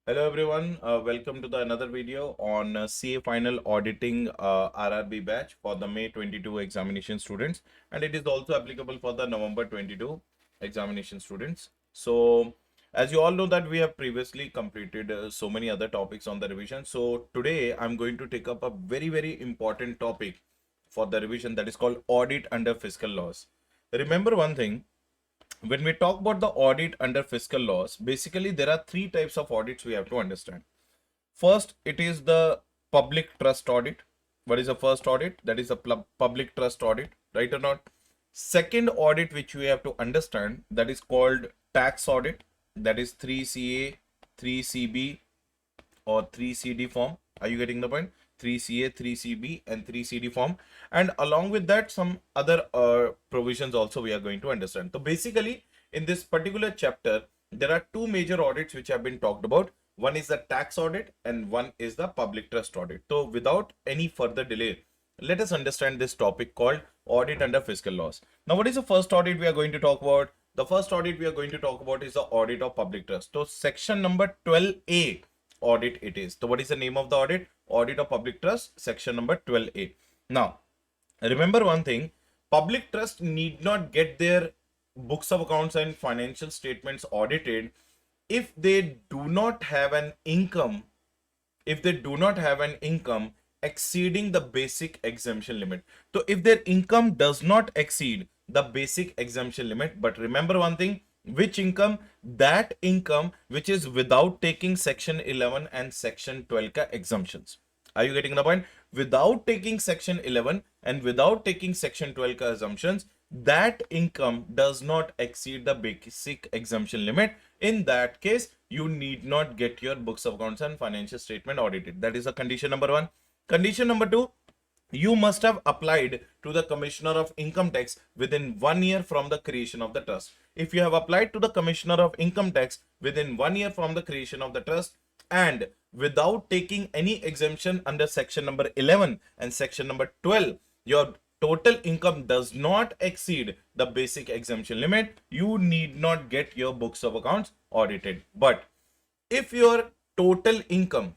Hello everyone, welcome to the another video on CA Final Auditing RRB batch for the May 22 examination students, and it is also applicable for the November 22 examination students. So as you all know that we have previously completed so many other topics on the revision. So today I'm going to take up a very important topic for the revision, that is called audit under fiscal laws. Remember one thing, when we talk about the audit under fiscal laws, basically there are three types of audits we have to understand. First, it is the public trust audit. What is the first audit? That is the public trust audit, right or not? Second audit which we have to understand, that is called tax audit. That is 3CA, 3CB or 3CD form. Are you getting the point? 3CA, 3CB and 3CD form, and along with that some other provisions also we are going to understand. So basically in this particular chapter there are two major audits which have been talked about. One is the tax audit and one is the public trust audit. So without any further delay, let us understand this topic called audit under fiscal laws. Now what is the first audit we are going to talk about? The first audit we are going to talk about is the audit of public trust. So section number 12A audit it is. So what is the name of the audit? Audit of public trust, section number 12A. Now remember one thing, public trust need not get their books of accounts and financial statements audited if they do not have an income, exceeding the basic exemption limit. So if their income does not exceed the basic exemption limit, but remember one thing, which income? That income which is without taking section 11 and section 12 ka exemptions. Are you getting the point? Without taking section 11 and without taking section 12 ka assumptions, that income does not exceed the basic exemption limit. In that case, you need not get your books of accounts and financial statement audited. That is a condition number one. Condition number two, you must have applied to the Commissioner of Income Tax within 1 year from the creation of the trust. If you have applied to the Commissioner of Income Tax within 1 year from the creation of the trust and without taking any exemption under section number 11 and section number 12, your total income does not exceed the basic exemption limit, you need not get your books of accounts audited. But if your total income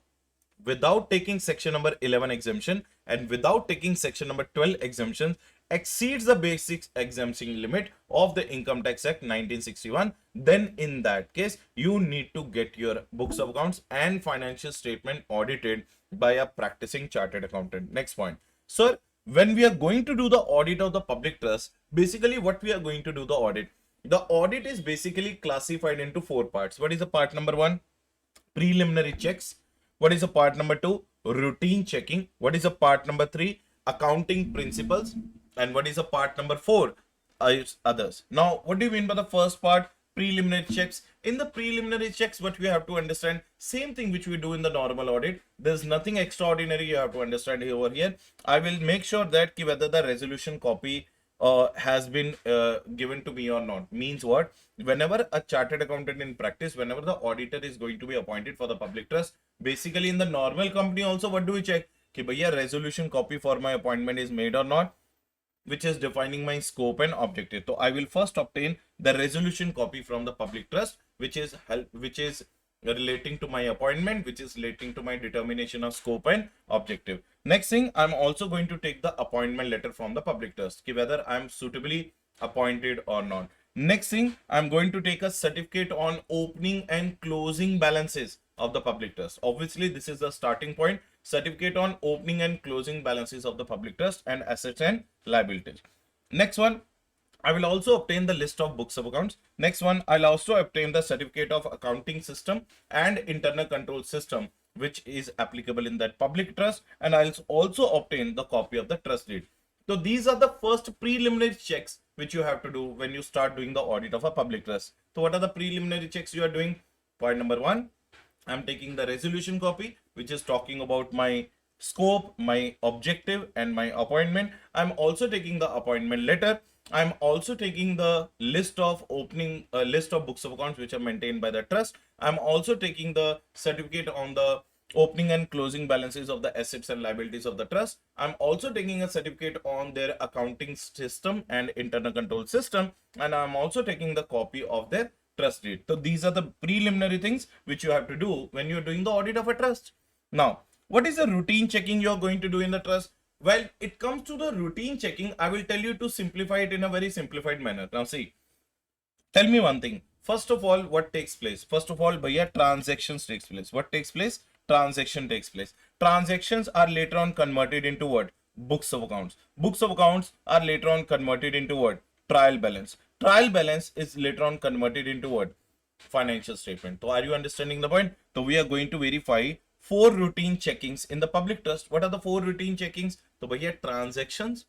without taking section number 11 exemption and without taking section number 12 exemption exceeds the basic exemption limit of the Income Tax Act 1961, then in that case you need to get your books of accounts and financial statement audited by a practicing chartered accountant. Next point. So when we are going to do the audit of the public trust, basically what we are going to do the audit is basically classified into four parts. What is the part number one? Preliminary checks. What is the part number two? Routine checking. What is the part number three? Accounting principles. And what is the part number four? Others. Now, what do you mean by the first part? Preliminary checks. In the preliminary checks, what we have to understand, same thing which we do in the normal audit. There's nothing extraordinary you have to understand over here. I will make sure that whether the resolution copy has been given to me or not. Means what? Whenever a chartered accountant in practice, whenever the auditor is going to be appointed for the public trust, basically in the normal company also, what do we check? Ki bhaiya resolution copy for my appointment is made or not, which is defining my scope and objective. So I will first obtain the resolution copy from the public trust, which is relating to my appointment, which is relating to my determination of scope and objective. Next thing, I'm also going to take the appointment letter from the public trust, whether I'm suitably appointed or not. Next thing, I'm going to take a certificate on opening and closing balances of the public trust. Obviously, this is the starting point. Certificate on opening and closing balances of the public trust and assets and liabilities. Next one, I will also obtain the list of books of accounts. Next one, I'll also obtain the certificate of accounting system and internal control system, which is applicable in that public trust. And I'll also obtain the copy of the trust deed. So these are the first preliminary checks which you have to do when you start doing the audit of a public trust. So what are the preliminary checks you are doing? Point number one, I'm taking the resolution copy, which is talking about my scope, my objective and my appointment. I'm also taking the appointment letter. I'm also taking the list of list of books of accounts which are maintained by the trust. I'm also taking the certificate on the opening and closing balances of the assets and liabilities of the trust. I'm also taking a certificate on their accounting system and internal control system. And I'm also taking the copy of their trust deed. So these are the preliminary things which you have to do when you're doing the audit of a trust. Now, what is the routine checking you're going to do in the trust? Well, it comes to the routine checking. I will tell you to simplify it in a very simplified manner. Now see, tell me one thing. First of all, what takes place? First of all, bhaiya, transactions takes place. What takes place? Transaction takes place. Transactions are later on converted into what? Books of accounts. Books of accounts are later on converted into what? Trial balance. Trial balance is later on converted into what? Financial statement. So are you understanding the point? So we are going to verify 4 routine checkings in the public trust. What are the 4 routine checkings? So bhaiya, transactions.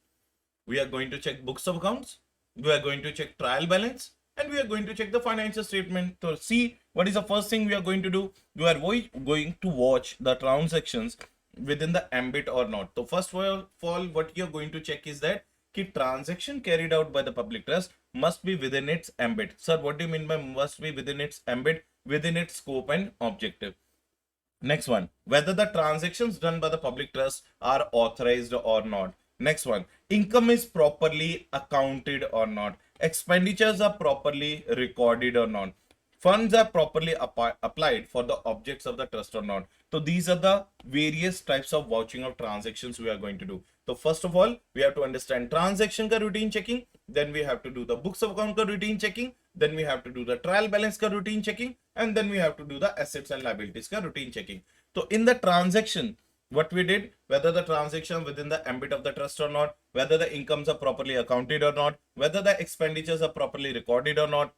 We are going to check books of accounts. We are going to check trial balance. And we are going to check the financial statement to see what is the first thing we are going to do. We are going to watch the transactions within the ambit or not. So first of all, what you are going to check is that the transaction carried out by the public trust must be within its ambit. Sir, what do you mean by must be within its ambit? Within its scope and objective. Next one, whether the transactions done by the public trust are authorized or not. Next one, income is properly accounted or not. Expenditures are properly recorded or not. Funds are properly applied for the objects of the trust or not. So these are the various types of vouching of transactions we are going to do. So first of all, we have to understand transaction ka routine checking. Then we have to do the books of account ka routine checking. Then we have to do the trial balance ka routine checking. And then we have to do the assets and liabilities ka routine checking. So in the transaction, what we did, whether the transaction within the ambit of the trust or not, whether the incomes are properly accounted or not, whether the expenditures are properly recorded or not,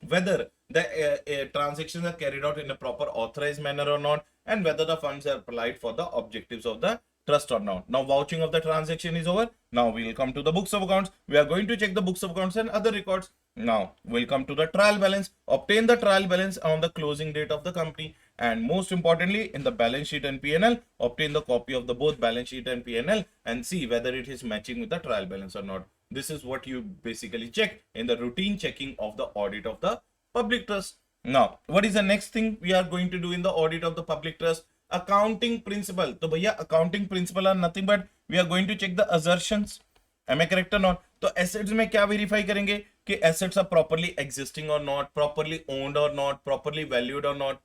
whether the transactions are carried out in a proper authorized manner or not, and whether the funds are applied for the objectives of the trust or not. Now vouching of the transaction is over. Now we will come to the books of accounts. We are going to check the books of accounts and other records. Now we'll come to the trial balance. Obtain the trial balance on the closing date of the company, and most importantly in the balance sheet and P&L, obtain the copy of the both balance sheet and P&L and see whether it is matching with the trial balance or not. This is what you basically check in the routine checking of the audit of the public trust. Now what is the next thing we are going to do in the audit of the public trust? Accounting principle. So bhaiya, accounting principle are nothing but we are going to check the assertions. Am I correct or not? So assets में क्या verify करेंगे कि assets are properly existing or not, properly owned or not, properly valued or not.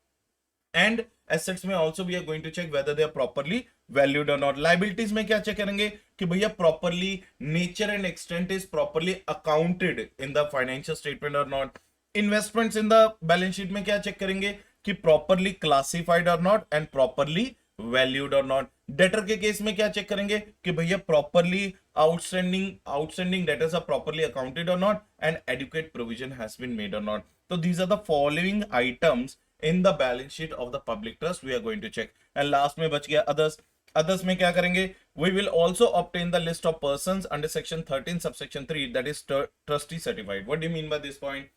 And assets में also we are going to check whether they are properly valued or not. Liabilities में क्या check करेंगे कि भैया properly nature and extent is properly accounted in the financial statement or not. Investments in the balance sheet में क्या check करेंगे कि properly classified or not and properly valued or not. Debtor के केस में क्या चेक करेंगे कि भैया properly outstanding debtors are properly accounted or not and adequate provision has been made or not. So these are the following items in the balance sheet of the public trust we are going to check. And last में बच गया others में क्या करेंगे? We will also obtain the list of persons under section 13 subsection 3, that is trustee certified. What do you mean by this point?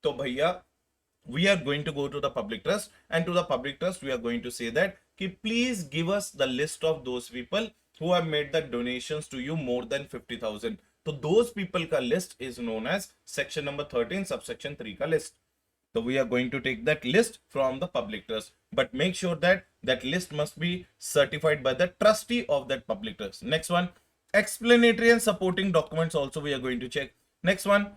तो भैया we are going to go to the public trust, and to the public trust we are going to say that ki please give us the list of those people who have made the donations to you more than 50,000. So those people ka list is known as section number 13 subsection 3 ka list. So we are going to take that list from the public trust, but make sure that that list must be certified by the trustee of that public trust. Next one, explanatory and supporting documents also we are going to check. Next one,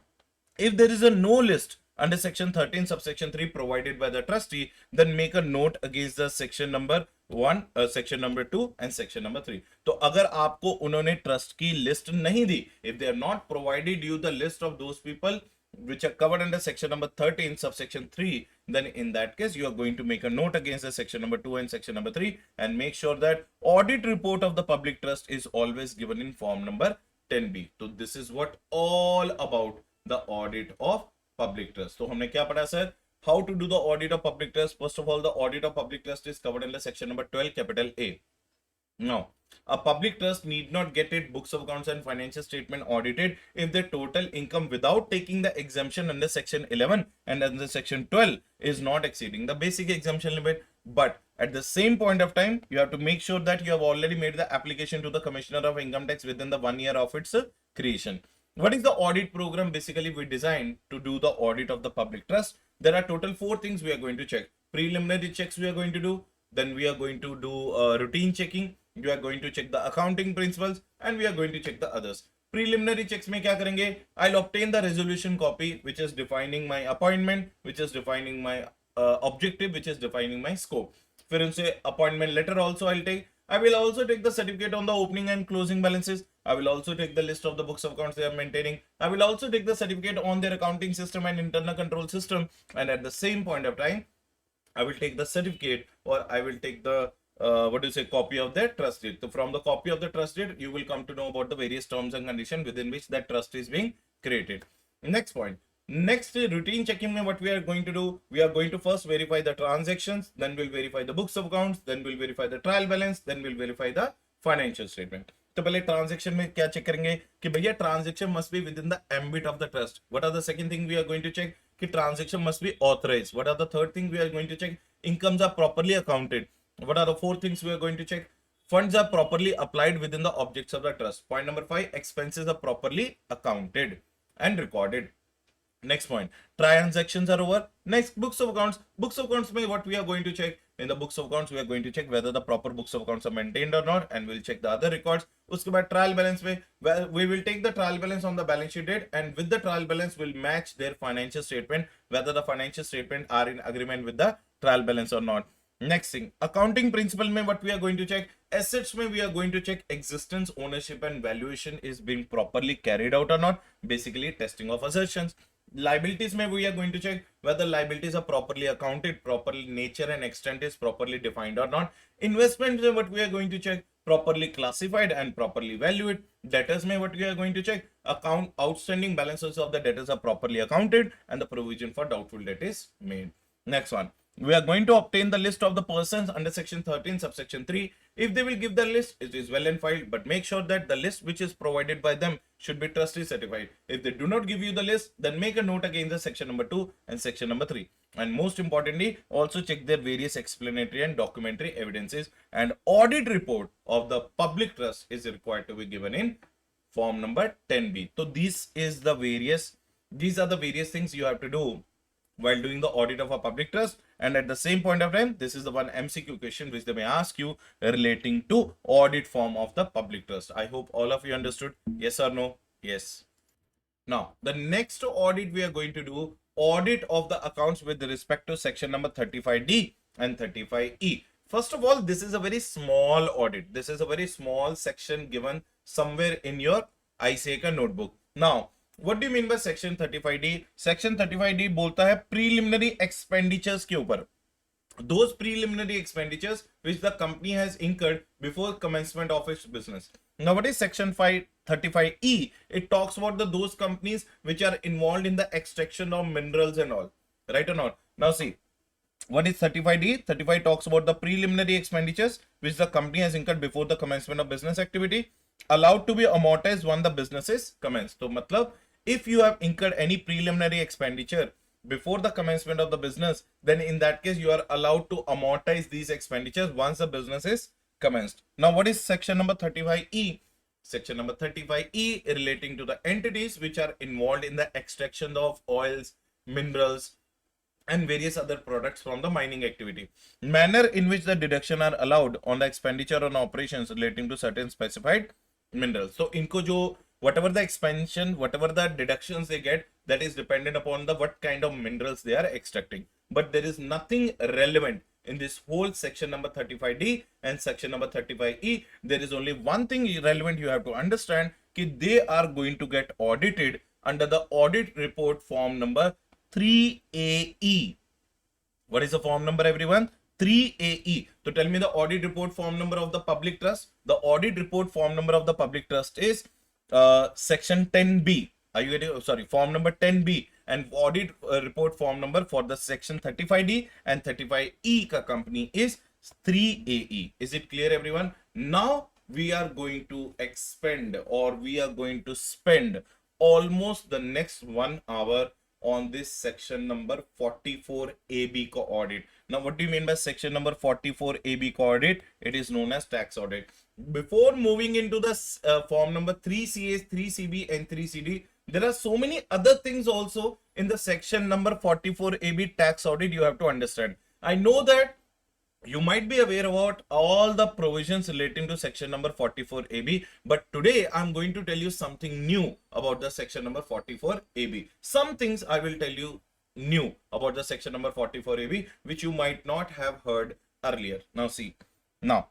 if there is a no list under section 13 subsection 3 provided by the trustee, then make a note against the section number 1, section number 2 and section number 3. तो अगर आपको उन्होंने trust की list नहीं दी, if they are not provided you the list of those people which are covered under section number 13 subsection 3, then in that case you are going to make a note against the section number 2 and section number 3 and make sure that audit report of the public trust is always given in form number 10B. So this is what all about the audit of public trust. So हमने क्या पढ़ा sir? How to do the audit of public trust? First of all, the audit of public trust is covered in the section number 12 capital A. Now, a public trust need not get its books of accounts and financial statement audited if the total income without taking the exemption under section 11 and under section 12 is not exceeding the basic exemption limit. But at the same point of time, you have to make sure that you have already made the application to the Commissioner of Income Tax within the 1 year of its creation. What is the audit program? Basically, we designed to do the audit of the public trust. There are total 4 things we are going to check. Preliminary checks we are going to do. Then we are going to do routine checking. We are going to check the accounting principles and we are going to check the others. Preliminary checks में क्या करेंगे? I'll obtain the resolution copy which is defining my appointment, which is defining my objective, which is defining my scope. फिर उनसे appointment letter also I'll take. I will also take the certificate on the opening and closing balances. I will also take the list of the books of accounts they are maintaining. I will also take the certificate on their accounting system and internal control system. And at the same point of time, I will take the certificate, or I will take the copy of their trust deed. So from the copy of the trust deed, you will come to know about the various terms and conditions within which that trust is being created. Next point. Next routine checking में what we are going to do, we are going to first verify the transactions, then we'll verify the books of accounts, then we'll verify the trial balance, then we'll verify the financial statement. तो पहले transaction में क्या check करेंगे कि भैया transaction must be within the ambit of the trust. What are the second thing we are going to check कि transaction must be authorised. What are the third thing we are going to check? Incomes are properly accounted. What are the fourth things we are going to check? Funds are properly applied within the objects of the trust. Point number 5, expenses are properly accounted and recorded. Next point, transactions are over. Next, books of accounts. Books of accounts में what we are going to check? In the books of accounts, we are going to check whether the proper books of accounts are maintained or not, and we'll check the other records. उसके बाद trial balance में, well, we will take the trial balance on the balance sheet date, and with the trial balance, we'll match their financial statement, whether the financial statement are in agreement with the trial balance or not. Next thing, accounting principle में what we are going to check? Assets में we are going to check existence, ownership and valuation is being properly carried out or not. Basically, testing of assertions. Liabilities में we are going to check whether liabilities are properly accounted, properly nature and extent is properly defined or not. Investments में what we are going to check? Properly classified and properly valued. Debtors में what we are going to check? Account outstanding balances of the debtors are properly accounted and the provision for doubtful debt is made. Next one. We are going to obtain the list of the persons under section 13 subsection 3. If they will give the list, it is well and filed, but make sure that the list which is provided by them should be trustee certified. If they do not give you the list, then make a note against the section number 2 and section number 3. And most importantly, also check their various explanatory and documentary evidences. And audit report of the public trust is required to be given in form number 10B. So these are the various things you have to do while doing the audit of a public trust. And at the same point of time, this is the one MCQ question which they may ask you relating to audit form of the public trust. I hope all of you understood. Yes or no? Yes. Now, the next audit we are going to do, audit of the accounts with respect to section number 35D and 35E. First of all, this is a very small audit. This is a very small section given somewhere in your ICA notebook. Now, what do you mean by section 35D? Section 35D बोलता है preliminary expenditures के ऊपर. Those preliminary expenditures which the company has incurred before commencement of its business. Now, what is section 35E? It talks about those companies which are involved in the extraction of minerals and all. Right or not? Now see, what is 35D? 35 talks about the preliminary expenditures which the company has incurred before the commencement of business activity, allowed to be amortized when the business is commenced. So, matlab, if you have incurred any preliminary expenditure before the commencement of the business, then in that case, you are allowed to amortize these expenditures once the business is commenced. Now, what is section number 35E? Section number 35E relating to the entities which are involved in the extraction of oils, minerals, and various other products from the mining activity. Manner in which the deduction are allowed on the expenditure on operations relating to certain specified minerals. So, inko jo whatever the expansion, whatever the deductions they get, that is dependent upon the what kind of minerals they are extracting. But there is nothing relevant in this whole section number 35D and section number 35E. There is only one thing relevant you have to understand, that they are going to get audited under the audit report form number 3AE. What is the form number, everyone? 3AE. So tell me the audit report form number of the public trust. The audit report form number of the public trust is section 10B. Are you getting? Sorry, form number 10B. And audit report form number for the section 35D and 35E ka company is 3AE. Is it clear, everyone? Now we are going to expend, or we are going to spend almost the next 1 hour on this section number 44AB co audit. Now, what do you mean by section number 44AB co audit? It is known as tax audit. Before moving into the form number 3CA, 3CB and 3CD, there are so many other things also in the section number 44AB tax audit you have to understand. I know that You might be aware about all the provisions relating to section number 44AB, but today I'm going to tell you something new about the section number 44AB. Some things I will tell you new about the section number 44AB, which you might not have heard earlier. Now see, now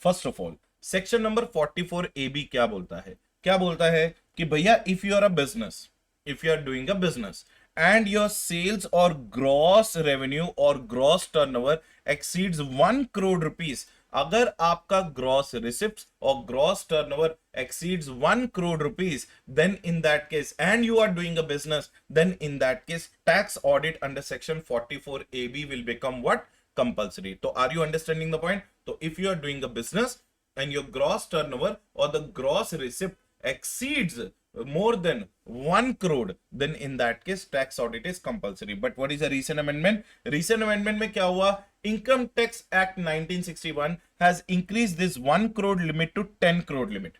first of all section number 44AB क्या बोलता है? क्या बोलता है कि भैया if you are a business, if you are doing a business and your sales or gross revenue or gross turnover exceeds 1 crore rupees, अगर आपका gross receipts or gross turnover exceeds 1 crore rupees, then in that case, and you are doing a business, then in that case tax audit under section 44AB will become what? Compulsory. So are you understanding the point? So if you are doing a business and your gross turnover or the gross receipt exceeds more than 1 crore, then in that case tax audit is compulsory. But what is a recent amendment? Recent amendment में क्या हुआ? Income Tax Act 1961 has increased this 1 crore limit to 10 crore limit.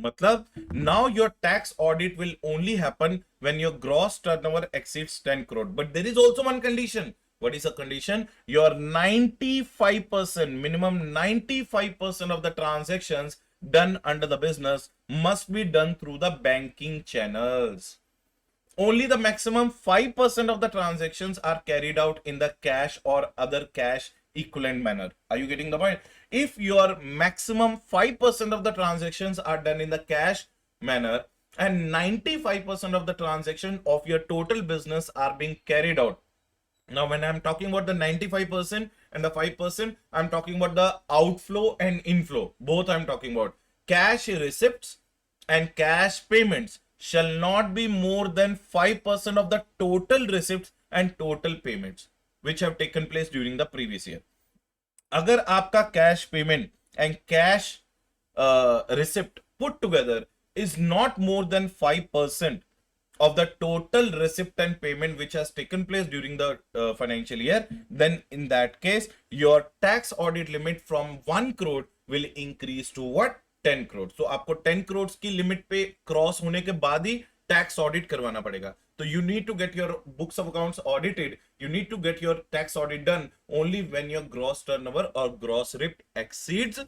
मतलब now your tax audit will only happen when your gross turnover exceeds 10 crore. But there is also one condition. What is the condition? Your 95%, minimum 95% of the transactions done under the business must be done through the banking channels. Only the maximum 5% of the transactions are carried out in the cash or other cash equivalent manner. Are you getting the point? If your maximum 5% of the transactions are done in the cash manner and 95% of the transaction of your total business are being carried out. Now, when I'm talking about the 95% and the 5%, I'm talking about the outflow and inflow. Both I'm talking about. Cash receipts and cash payments shall not be more than 5% of the total receipts and total payments which have taken place during the previous year. अगर आपका cash payment and cash receipt put together is not more than 5% of the total receipt and payment which has taken place during the financial year, then in that case your tax audit limit from 1 crore will increase to what? 10 crore. So आपको 10 crore की limit पे cross होने के बाद ही tax audit करवाना पड़ेगा. So you need to get your books of accounts audited. You need to get your tax audit done only when your gross turnover or gross receipt exceeds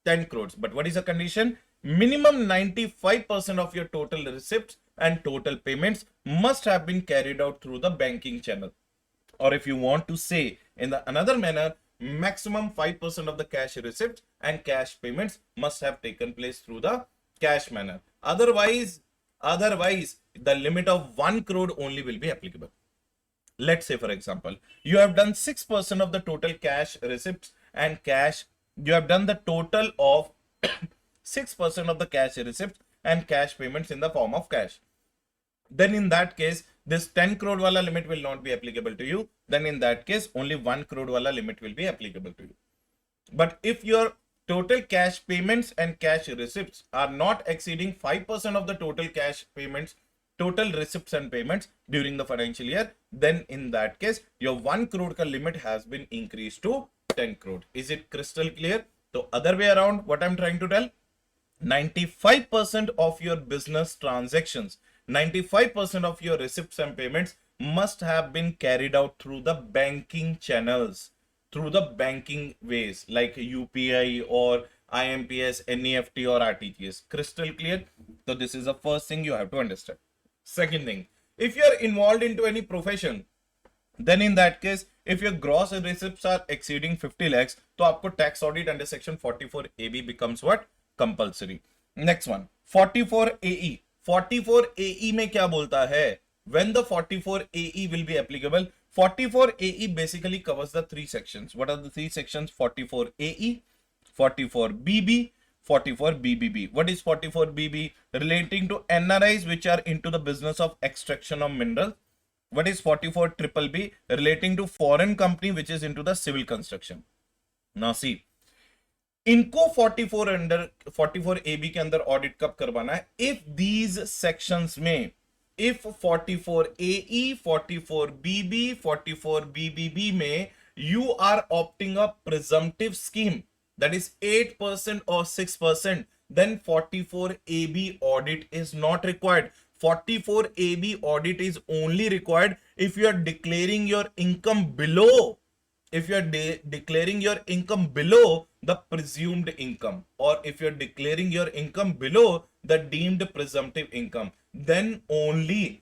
10 crores. But what is the condition? Minimum 95% of your total receipts and total payments must have been carried out through the banking channel. Or if you want to say in the another manner, maximum 5% of the cash receipts and cash payments must have taken place through the cash manner. Otherwise, the limit of 1 crore only will be applicable. Let's say, for example, you have done 6% of the total cash receipts and cash. You have done the total of 6% of the cash receipts and cash payments in the form of cash. Then in that case, this 10 crore wala limit will not be applicable to you. Then in that case, only 1 crore wala limit will be applicable to you. But if your total cash payments and cash receipts are not exceeding 5% of the total cash payments, total receipts and payments during the financial year, then in that case, your 1 crore ka limit has been increased to 10 crore. Is it crystal clear? So other way around, what I'm trying to tell, 95% of your business transactions, 95% of your receipts and payments must have been carried out through the banking channels, through the banking ways like UPI or IMPS, NEFT or RTGS. Crystal clear? So this is the first thing you have to understand. Second thing, if you are involved into any profession, then in that case, if your gross receipts are exceeding 50 lakhs, तो आपको tax audit under section 44AB becomes what? Compulsory. Next one, 44AE. 44AE में क्या बोलता है? When the 44AE will be applicable? 44AE basically covers the 3 sections. What are the 3 sections? 44AE, 44BB, 44BBB. What is 44BB? Relating to NRIs which are into the business of extraction of minerals. What is 44BBB? Relating to foreign company which is into the civil construction. Now see, इनको 44 under 44AB के अंदर audit कब करवाना है? If these sections में, if 44AE, 44BB, 44BBB में you are opting a presumptive scheme that is 8% or 6%, then 44AB audit is not required. 44AB audit is only required if you are declaring your income below if you are declaring your income below the presumed income, or if you're declaring your income below the deemed presumptive income, then only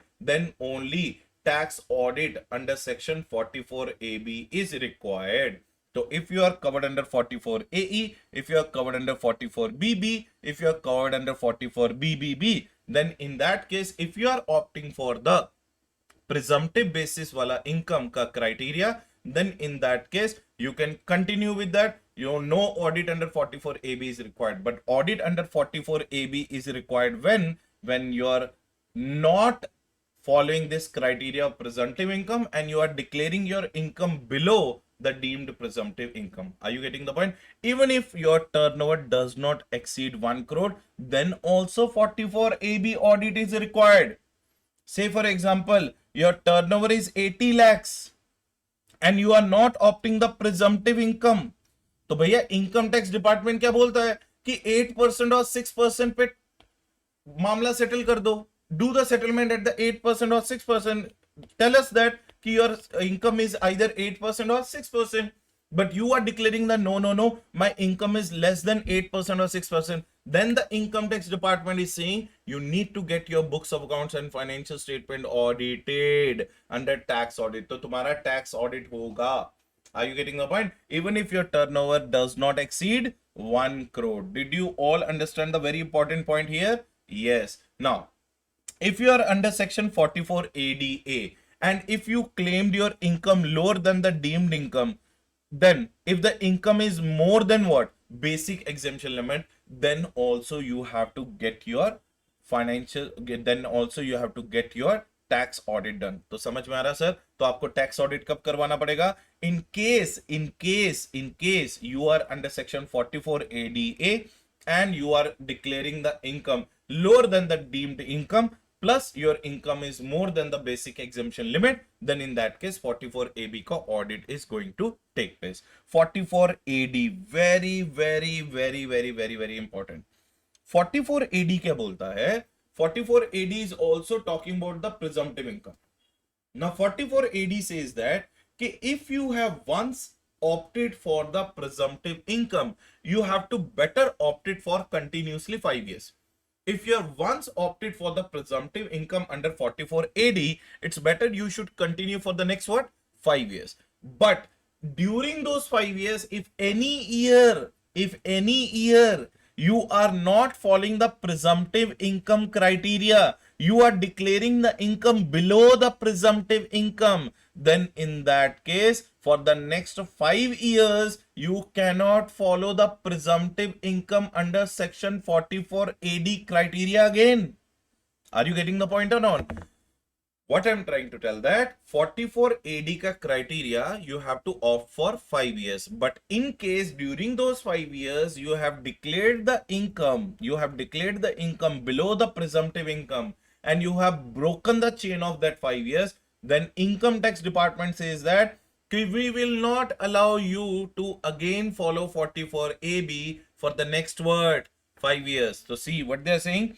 tax audit under section 44AB is required. So if you are covered under 44AE, if you are covered under 44BB, if you are covered under 44BBB, then in that case, if you are opting for the presumptive basis wala income ka criteria, then in that case you can continue with that. No audit under 44AB is required, but audit under 44AB is required when you are not following this criteria of presumptive income and you are declaring your income below the deemed presumptive income. Are you getting the point? Even if your turnover does not exceed 1 crore, then also 44AB audit is required. Say for example, your turnover is 80 lakhs and you are not opting the presumptive income, तो भैया income tax department क्या बोलता है कि 8% और 6% पे मामला settle कर दो. Do the settlement at the 8% or 6%. Tell us that your income is either 8% or 6%. But you are declaring that no, my income is less than 8% or 6%. Then the income tax department is saying you need to get your books of accounts and financial statement audited under tax audit. So तुम्हारा tax audit होगा. Are you getting the point? Even if your turnover does not exceed 1 crore. Did you all understand the very important point here? Yes. Now, if you are under section 44 ADA and if you claimed your income lower than the deemed income, then if the income is more than what? Basic exemption limit, then also you have to get your tax audit done. तो समझ में आ रहा sir? तो आपको tax audit कब करवाना पड़ेगा? In case you are under section 44 ADA and you are declaring the income lower than the deemed income, plus your income is more than the basic exemption limit, then in that case 44AB ka audit is going to take place. 44AD, very important. 44AD क्या बोलता है? 44AD is also talking about the presumptive income. Now 44AD says that if you have once opted for the presumptive income, you have to better opt it for continuously 5 years. If you are once opted for the presumptive income under 44AD, it's better you should continue for the next 5 years. But during those 5 years, if any year you are not following the presumptive income criteria, you are declaring the income below the presumptive income, then in that case, for the next 5 years, you cannot follow the presumptive income under section 44AD criteria again. Are you getting the point or not? What I'm trying to tell that 44AD ka criteria you have to opt for 5 years. But in case during those 5 years you have declared the income, below the presumptive income and you have broken the chain of that 5 years, then income tax department says that we will not allow you to again follow 44AB for the next 5 years. So see what they're saying.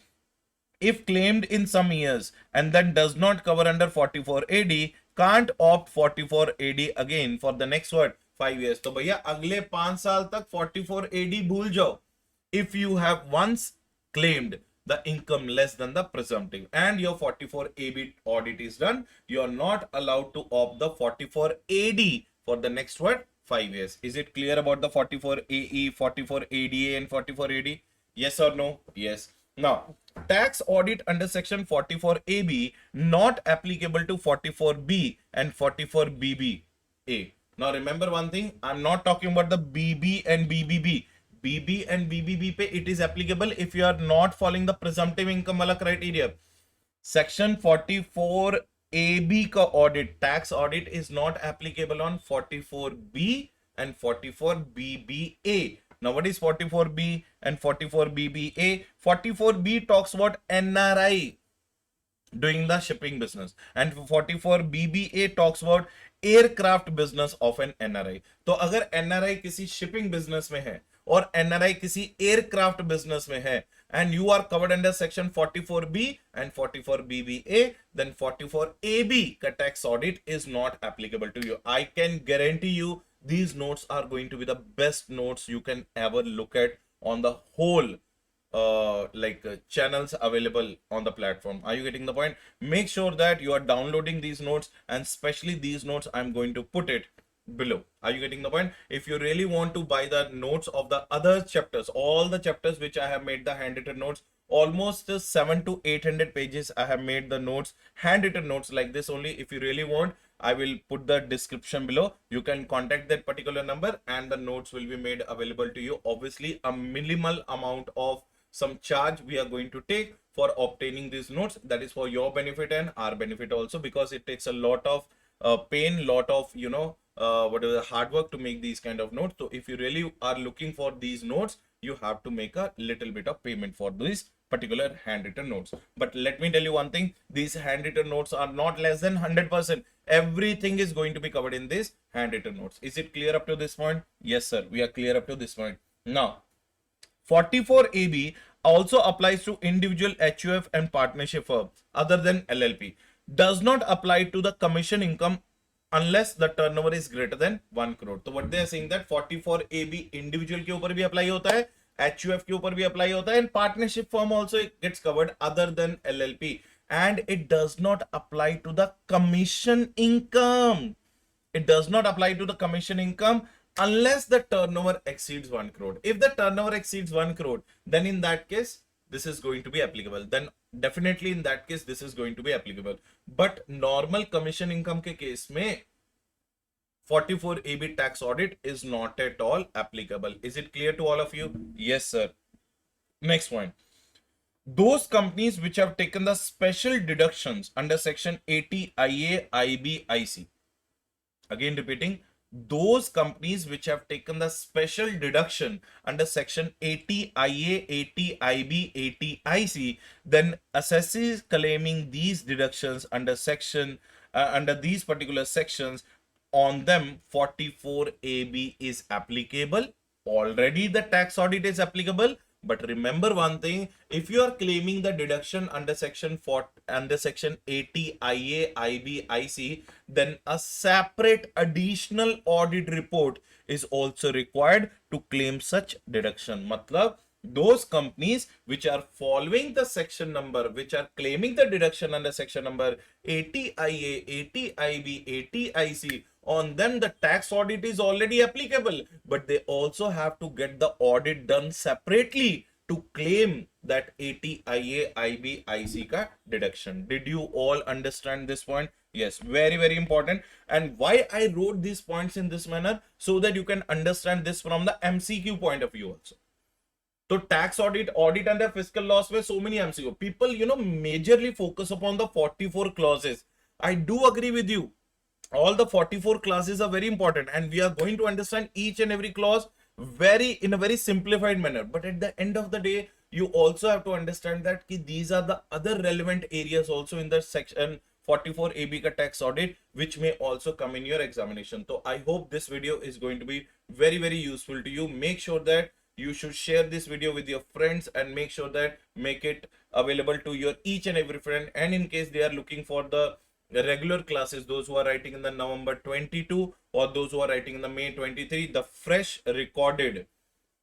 If claimed in some years and then does not cover under 44AD, can't opt 44AD again for the next 5 years. तो भैया अगले 5 साल तक 44AD भूल जाओ. If you have once claimed the income less than the presumptive and your 44AB audit is done, you are not allowed to opt the 44AD for the next 5 years. Is it clear about the 44AE, 44ADA and 44AD? Yes or no? Yes. Now, tax audit under section 44AB not applicable to 44B and 44BBA. Now remember one thing, I'm not talking about the BB and BBB. BB and BBB pe it is applicable if you are not following the presumptive income wala criteria. Section 44AB ka audit, tax audit is not applicable on 44B and 44BBA. Now what is 44B and 44BBA? 44B talks about NRI doing the shipping business and 44BBA talks about aircraft business of an NRI. तो अगर NRI किसी shipping business में है और NRI किसी aircraft business में है and you are covered under section 44B and 44BBA, then 44AB का tax audit is not applicable to you. I can guarantee you these notes are going to be the best notes you can ever look at on the whole channels available on the platform. Are you getting the point? Make sure that you are downloading these notes, and especially these notes I'm going to put it below. Are you getting the point? If you really want to buy the notes of the other chapters, all the chapters which I have made the handwritten notes, almost 700 to 800 pages I have made the notes, handwritten notes like this only. If you really want, I will put the description below. You can contact that particular number and the notes will be made available to you. Obviously a minimal amount of some charge we are going to take for obtaining these notes. That is for your benefit and our benefit also, because it takes a lot of pain, lot of whatever hard work to make these kind of notes. So if you really are looking for these notes, you have to make a little bit of payment for these particular handwritten notes. But let me tell you one thing, these handwritten notes are not less than 100%. Everything is going to be covered in these handwritten notes. Is it clear up to this point? Yes sir, we are clear up to this point. Now 44AB also applies to individual HUF and partnership firm other than LLP. Does not apply to the commission income unless the turnover is greater than 1 crore. So what they are saying that 44AB individual के ऊपर भी apply होता है, HUF के ऊपर भी apply होता है, and partnership firm also gets covered other than LLP, and it does not apply to the commission income. It does not apply to the commission income unless the turnover exceeds 1 crore. If the turnover exceeds 1 crore, then in that case, this is going to be applicable. Then definitely in that case, this is going to be applicable. But normal commission income के case में 44AB tax audit is not at all applicable. Is it clear to all of you? Yes, sir. Next point. Those companies which have taken the special deductions under section 80 IA, IB, IC. Again repeating, those companies which have taken the special deduction under section 80 IA, 80 IB, 80 IC, then assessees claiming these deductions under section under these particular sections, on them 44AB is applicable. Already the tax audit is applicable. But remember one thing, if you are claiming the deduction under section 80 IA, IB, IC, then a separate additional audit report is also required to claim such deduction. Matlab, those companies which are following the section number, which are claiming the deduction under section number 80 IA, 80 IB, 80 IC, on them the tax audit is already applicable, but they also have to get the audit done separately to claim that 80 IA, IB, IC ka deduction. Did you all understand this point? Yes, very, very important. And why I wrote these points in this manner, so that you can understand this from the MCQ point of view also. So tax audit, audit under fiscal laws were so many MCQ. People, majorly focus upon the 44 clauses. I do agree with you. All the 44 clauses are very important, and we are going to understand each and every clause in a very simplified manner. But at the end of the day, you also have to understand that these are the other relevant areas also in the section 44AB ka tax audit, which may also come in your examination. So I hope this video is going to be very, very useful to you. Make sure that you should share this video with your friends, and make sure that make it available to your each and every friend. And in case they are looking for the regular classes, those who are writing in the November 22 or those who are writing in the May 23, the fresh recorded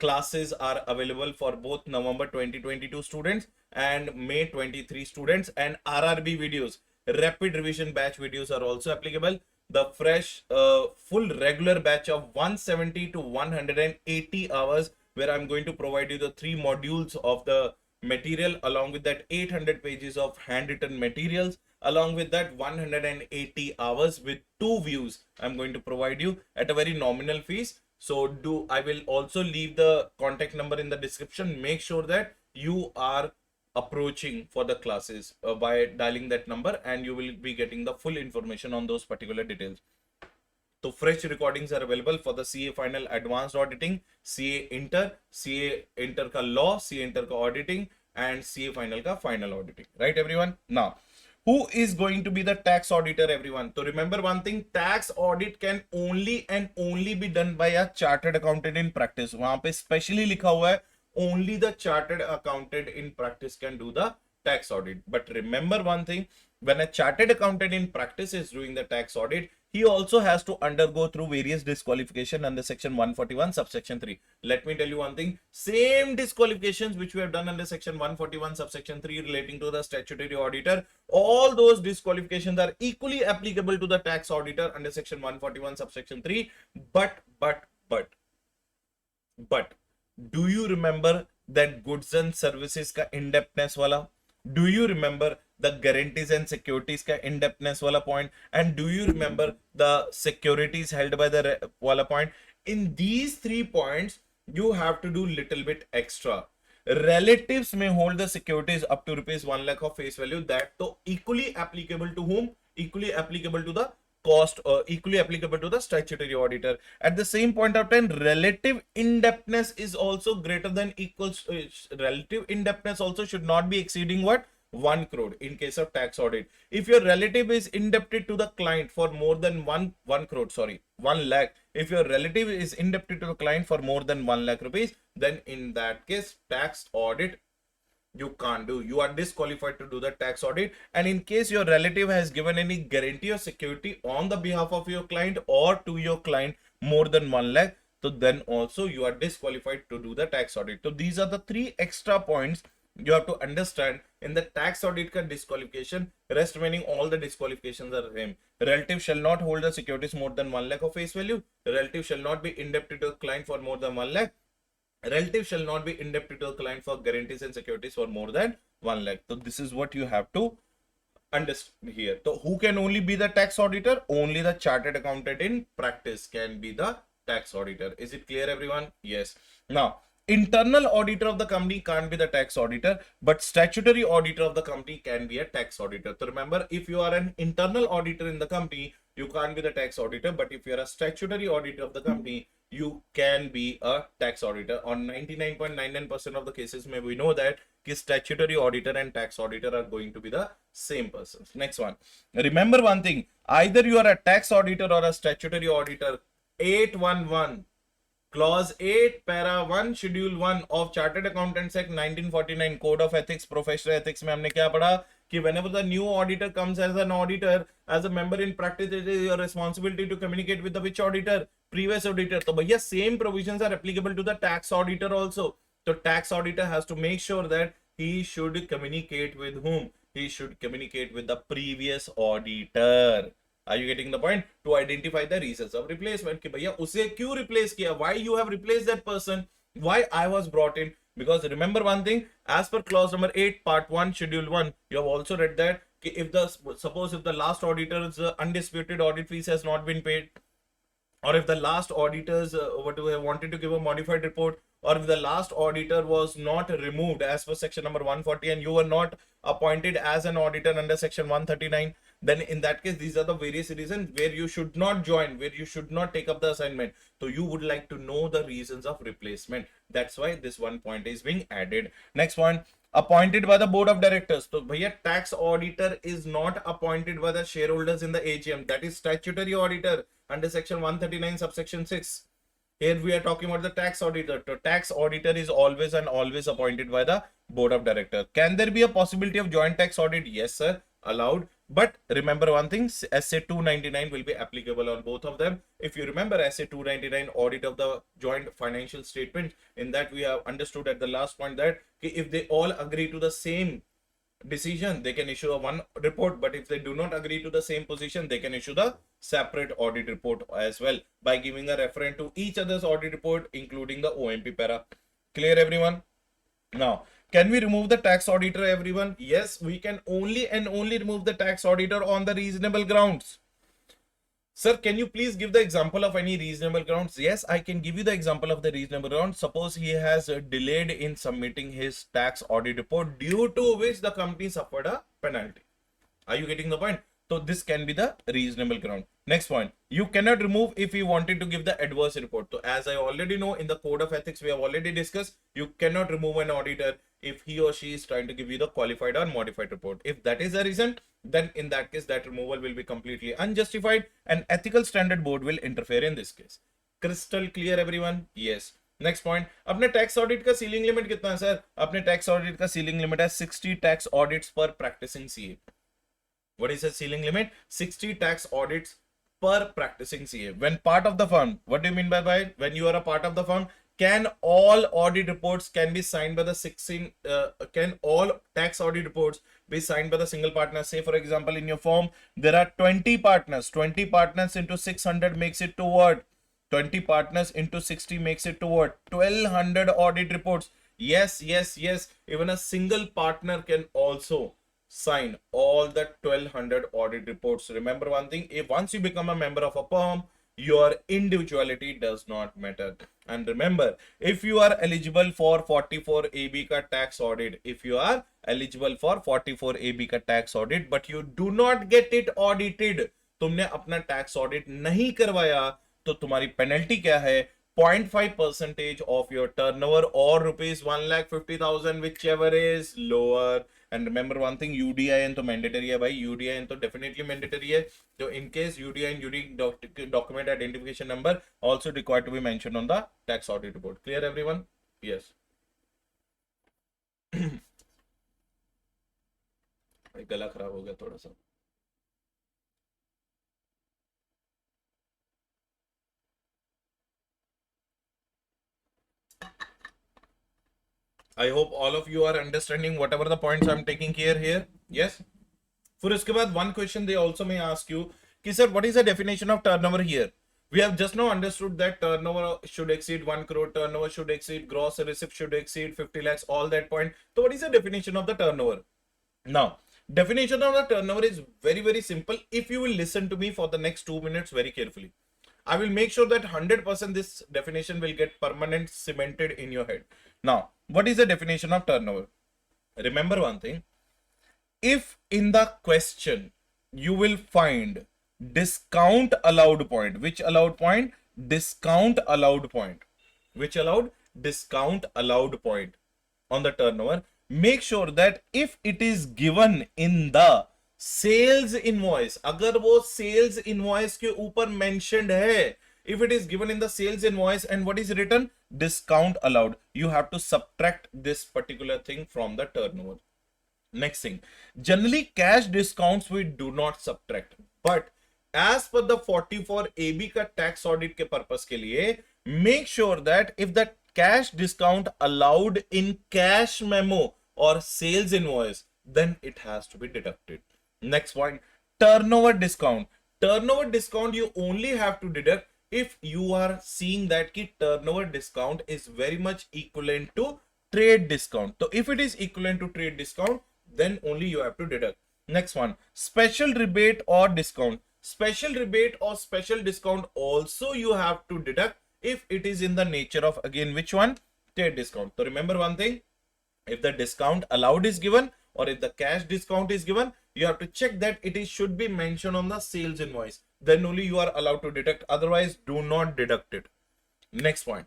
classes are available for both November 2022 students and May 23 students. And RRB videos, rapid revision batch videos, are also applicable. The fresh full regular batch of 170 to 180 hours, where I'm going to provide you the 3 modules of the material, along with that 800 pages of handwritten materials, along with that 180 hours with 2 views I'm going to provide you at a very nominal fees. So I will also leave the contact number in the description. Make sure that you are approaching for the classes by dialing that number, and you will be getting the full information on those particular details. So fresh recordings are available for the CA Final Advanced Auditing, CA Inter ka Law, CA Inter ka Auditing, and CA Final ka Final Auditing. Right, everyone? Now, who is going to be the tax auditor, everyone? So remember one thing, tax audit can only and only be done by a chartered accountant in practice. वहाँ पे specially लिखा हुआ है, only the chartered accountant in practice can do the tax audit. But remember one thing, when a chartered accountant in practice is doing the tax audit, he also has to undergo through various disqualification under section 141 subsection 3. Let me tell you one thing, same disqualifications which we have done under section 141 subsection 3 relating to the statutory auditor, all those disqualifications are equally applicable to the tax auditor under section 141 subsection 3. But do you remember that goods and services का in-depthness वाला? Do you remember the guarantees and securities का in-depthness वाला point? And do you remember the securities held by the वाला point? In these 3 points, you have to do little bit extra. Relatives may hold the securities up to rupees 1 lakh of face value. That to equally applicable to whom? Equally applicable to the cost, equally applicable to the statutory auditor. At the same point of time, relative indebtedness is also greater than equals, relative indebtedness also should not be exceeding what? 1 crore in case of tax audit. If your relative is indebted to the client for more than 1 crore, sorry, 1 lakh, if your relative is indebted to the client for more than 1 lakh rupees, then in that case, tax audit you can't do. You are disqualified to do the tax audit. And in case your relative has given any guarantee or security on the behalf of your client or to your client more than 1 lakh, so then also you are disqualified to do the tax audit. So these are the 3 extra points you have to understand in the tax audit ka disqualification. Rest remaining all the disqualifications are same. Relative shall not hold the securities more than 1 lakh of face value. Relative shall not be indebted to a client for more than 1 lakh. Relative shall not be indebted to a client for guarantees and securities for more than 1 lakh. So this is what you have to understand here. So who can only be the tax auditor? Only the chartered accountant in practice can be the tax auditor. Is it clear, everyone? Yes. Now, internal auditor of the company can't be the tax auditor, but statutory auditor of the company can be a tax auditor. So remember, if you are an internal auditor in the company, you can't be the tax auditor, but if you are a statutory auditor of the company, you can be a tax auditor. On 99.99% of the cases, may we know that statutory auditor and tax auditor are going to be the same persons. Next one. Remember one thing, either you are a tax auditor or a statutory auditor. 811 Clause 8, Para 1, Schedule 1 of Chartered Accountants Act 1949, Code of Ethics, Professional Ethics में हमने क्या पढ़ा कि whenever the new auditor comes as an auditor, as a member in practice, it is your responsibility to communicate with the which auditor? Previous auditor. तो भैया same provisions are applicable to the tax auditor also. So tax auditor has to make sure that he should communicate with whom? He should communicate with the previous auditor. Are you getting the point? To identify the reasons of replacement. कि भैया उसे क्यों replace किया? Why you have replaced that person? Why I was brought in? Because remember one thing, as per clause number 8, part 1, schedule 1, you have also read that if the suppose if the last auditor's undisputed audit fees has not been paid, or if the last auditors wanted to give a modified report, or if the last auditor was not removed as per section number 140 and you were not appointed as an auditor under section 139, then in that case, these are the various reasons where you should not join, where you should not take up the assignment. So you would like to know the reasons of replacement. That's why this one point is being added. Next one, appointed by the board of directors. So bhaiya, tax auditor is not appointed by the shareholders in the AGM. That is statutory auditor under section 139 subsection 6. Here we are talking about the tax auditor. The tax auditor is always and always appointed by the board of directors. Can there be a possibility of joint tax audit? Yes, sir, allowed. But remember one thing, SA 299 will be applicable on both of them. If you remember SA 299 audit of the joint financial statement, in that we have understood at the last point that if they all agree to the same decision, they can issue a one report. But if they do not agree to the same position, they can issue the separate audit report as well by giving a reference to each other's audit report, including the OMP para. Clear, everyone? Now, can we remove the tax auditor, everyone? Yes, we can only and only remove the tax auditor on the reasonable grounds. Sir, can you please give the example of any reasonable grounds? Yes, I can give you the example of the reasonable grounds. Suppose he has delayed in submitting his tax audit report, due to which the company suffered a penalty. Are you getting the point? So this can be the reasonable ground. Next point, you cannot remove if he wanted to give the adverse report. So as I already know, in the code of ethics, we have already discussed, you cannot remove an auditor if he or she is trying to give you the qualified or modified report. If that is the reason, then in that case, that removal will be completely unjustified and ethical standard board will interfere in this case. Crystal clear, everyone? Yes. Next point, अपने tax audit का ceiling limit कितना है sir? अपने tax audit का ceiling limit है 60 tax audits per practicing CA. What is the ceiling limit? 60 tax audits per practicing CA. When part of the firm, what do you mean by when you are a part of the firm? Can all audit reports can be signed by the 16? Can all tax audit reports be signed by the single partner? Say for example, in your firm there are 20 partners. 20 partners into 600 makes it to what? 20 partners into 60 makes it to what? 1200 audit reports. Yes, yes, yes. Even a single partner can also sign all the 1200 audit reports. Remember one thing, if once you become a member of a firm, your individuality does not matter. And remember, if you are eligible for 44 AB ka tax audit, if you are eligible for 44 AB ka tax audit, but you do not get it audited, तुमने अपना tax audit नहीं करवाया, तो तुम्हारी penalty क्या है? 0.5% of your turnover or rupees 1,50,000, whichever is lower. And remember one thing, UDIN तो mandatory है भाई, UDIN तो definitely mandatory है. So in case UDIN, unique document identification number, also required to be mentioned on the tax audit report. Clear everyone? Yes. गला खराब हो गया थोड़ा सा. I hope all of you are understanding whatever the points I'm taking care here. Yes. फिर उसके बाद one question they also may ask you कि sir, what is the definition of turnover here? We have just now understood that turnover should exceed 1 crore, turnover should exceed, gross receipt should exceed 50 lakhs, all that point. So what is the definition of the turnover? Now, definition of the turnover is very, very simple. If you will listen to me for the next 2 minutes very carefully, I will make sure that 100% this definition will get permanent cemented in your head. Now, what is the definition of turnover? Remember one thing. If in the question you will find discount allowed point, which allowed point? Discount allowed point. Which allowed? Discount allowed point on the turnover. Make sure that if it is given in the sales invoice, अगर वो sales invoice के ऊपर mentioned है, if it is given in the sales invoice and what is written? Discount allowed, you have to subtract this particular thing from the turnover. Next thing, generally cash discounts we do not subtract, but as per the 44 AB का tax audit के purpose के लिए, make sure that if the cash discount allowed in cash memo or sales invoice, then it has to be deducted. Next point, turnover discount. Turnover discount you only have to deduct if you are seeing that ki turnover discount is very much equivalent to trade discount. So if it is equivalent to trade discount, then only you have to deduct. Next one, special rebate or discount. Special rebate or special discount also you have to deduct if it is in the nature of, again, which one? Trade discount. So remember one thing, if the discount allowed is given or if the cash discount is given, you have to check that it is should be mentioned on the sales invoice. Then only you are allowed to deduct. Otherwise, do not deduct it. Next point,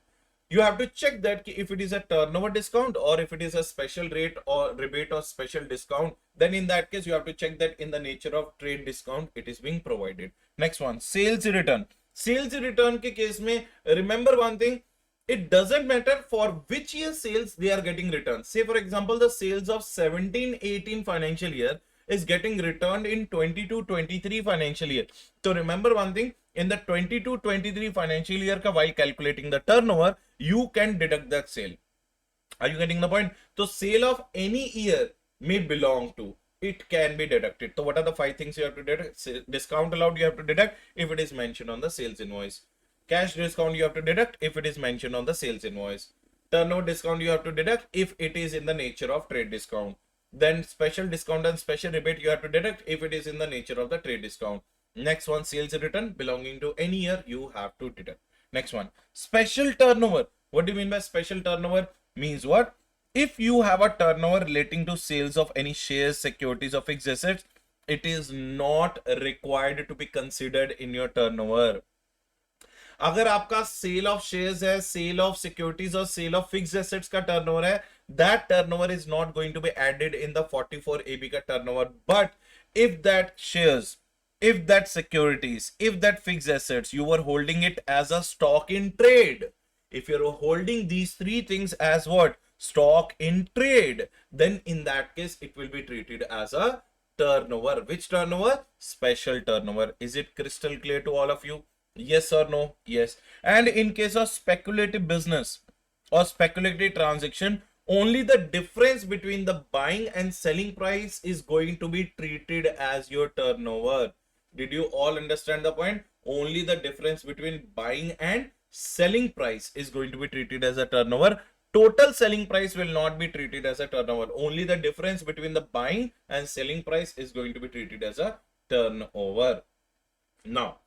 you have to check that if it is a turnover discount or if it is a special rate or rebate or special discount, then in that case you have to check that in the nature of trade discount it is being provided. Next one, sales return. Sales return के case में remember one thing, it doesn't matter for which year sales they are getting returned. Say for example, the sales of 17-18 financial year is getting returned in 22-23 financial year. So remember one thing, in the 22-23 financial year ka, while calculating the turnover, you can deduct that sale. Are you getting the point? So sale of any year may belong to, it can be deducted. So what are the 5 things you have to deduct? Discount allowed you have to deduct if it is mentioned on the sales invoice. Cash discount you have to deduct if it is mentioned on the sales invoice. Turnover discount you have to deduct if it is in the nature of trade discount. Then special discount and special rebate you have to deduct if it is in the nature of the trade discount. Next one, sales return belonging to any year you have to deduct. Next one, special turnover. What do you mean by special turnover? Means what? If you have a turnover relating to sales of any shares, securities or fixed assets, it is not required to be considered in your turnover. अगर आपका cell of shares है, cell of securities और cell of fixed assets का turnover है, that turnover is not going to be added in the 44 AB का turnover. But if that shares, if that securities, if that fixed assets, you were holding it as a stock in trade, if you're holding these 3 things as what? Stock in trade, then in that case it will be treated as a turnover. Which turnover? Special turnover. Is it crystal clear to all of you? Yes or no? Yes. And in case of speculative business or speculative transaction, only the difference between the buying and selling price is going to be treated as your turnover. Did you all understand the point? Only the difference between buying and selling price is going to be treated as a turnover. Total selling price will not be treated as a turnover. Only the difference between the buying and selling price is going to be treated as a turnover. Now,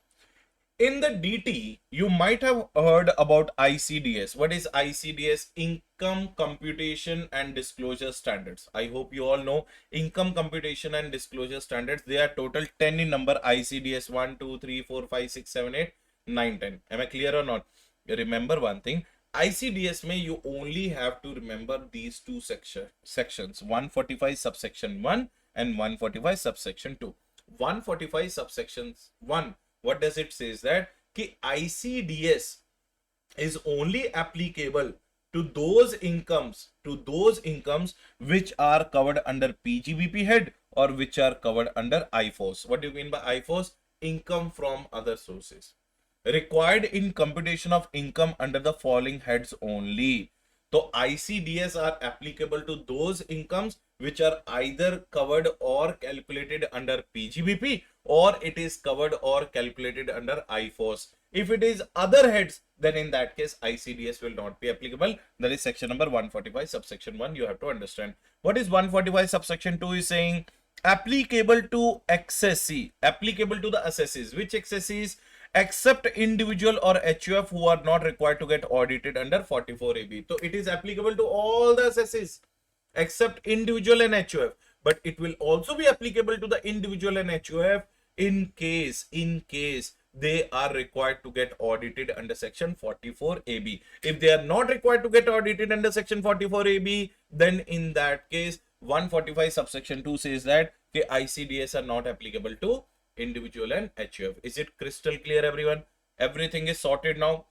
in the DT, you might have heard about ICDS. What is ICDS? Income Computation and Disclosure Standards. I hope you all know Income Computation and Disclosure Standards. They are total 10 in number. ICDS 1, 2, 3, 4, 5, 6, 7, 8, 9, 10. Am I clear or not? Remember one thing. ICDS may you only have to remember these two sections. 145 subsection 1 and 145 subsection 2. 145 subsections 1. What does it say is that ICDS is only applicable to those incomes which are covered under PGBP head or which are covered under IFOS. What do you mean by IFOS? Income from other sources. Required in computation of income under the following heads only. So ICDS are applicable to those incomes which are either covered or calculated under PGBP, or it is covered or calculated under IFOS. If it is other heads, then in that case ICDS will not be applicable. That is section number 145 subsection 1. You have to understand. What is 145 subsection 2 is saying? Applicable to accessee, applicable to the assessees. Which accessees? Except individual or HUF who are not required to get audited under 44AB. So it is applicable to all the assessees except individual and HUF, but it will also be applicable to the individual and HUF in case they are required to get audited under section 44AB. If they are not required to get audited under section 44AB, then in that case 145 subsection 2 says that ICDS are not applicable to individual and HUF. Is it crystal clear, everyone? Everything is sorted now.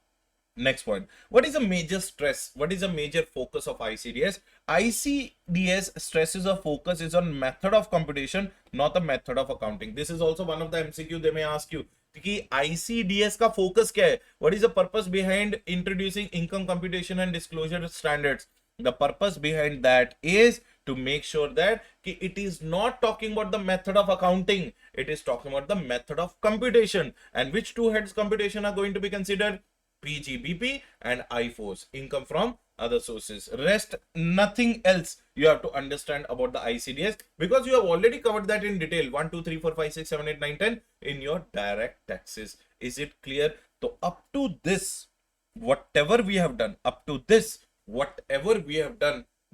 Next point. What is a major stress? What is a major focus of ICDS? ICDS stresses or focus is on method of computation, not the method of accounting. This is also one of the MCQ they may ask you. कि ICDS का focus क्या है? What is the purpose behind introducing income computation and disclosure standards? The purpose behind that is to make sure that it is not talking about the method of accounting. It is talking about the method of computation. And which two heads computation are going to be considered? PGBP and IFOS, income from other sources. Rest, nothing else you have to understand about the ICDS, because you have already covered that in detail. 1, 2, 3, 4, 5, 6, 7, 8, 9, 10 in your direct taxes. Is it clear? So up to this, whatever we have done,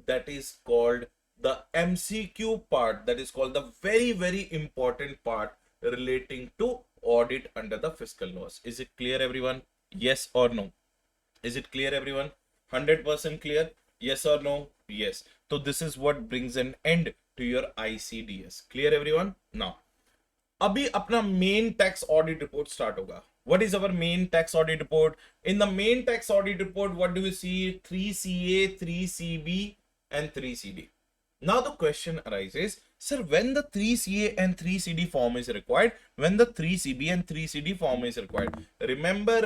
that is called the MCQ part. That is called the very, very important part relating to audit under the fiscal laws. Is it clear, everyone? Yes or no? Is it clear, everyone? 100% clear? Yes or no? Yes. So this is what brings an end to your ICDS. Clear, everyone? Now, अभी अपना main tax audit report start होगा. What is our main tax audit report? In the main tax audit report, what do we see? 3CA, 3CB, and 3CD. Now the question arises, sir, when the 3CA and 3CD form is required, when the 3CB and 3CD form is required. Remember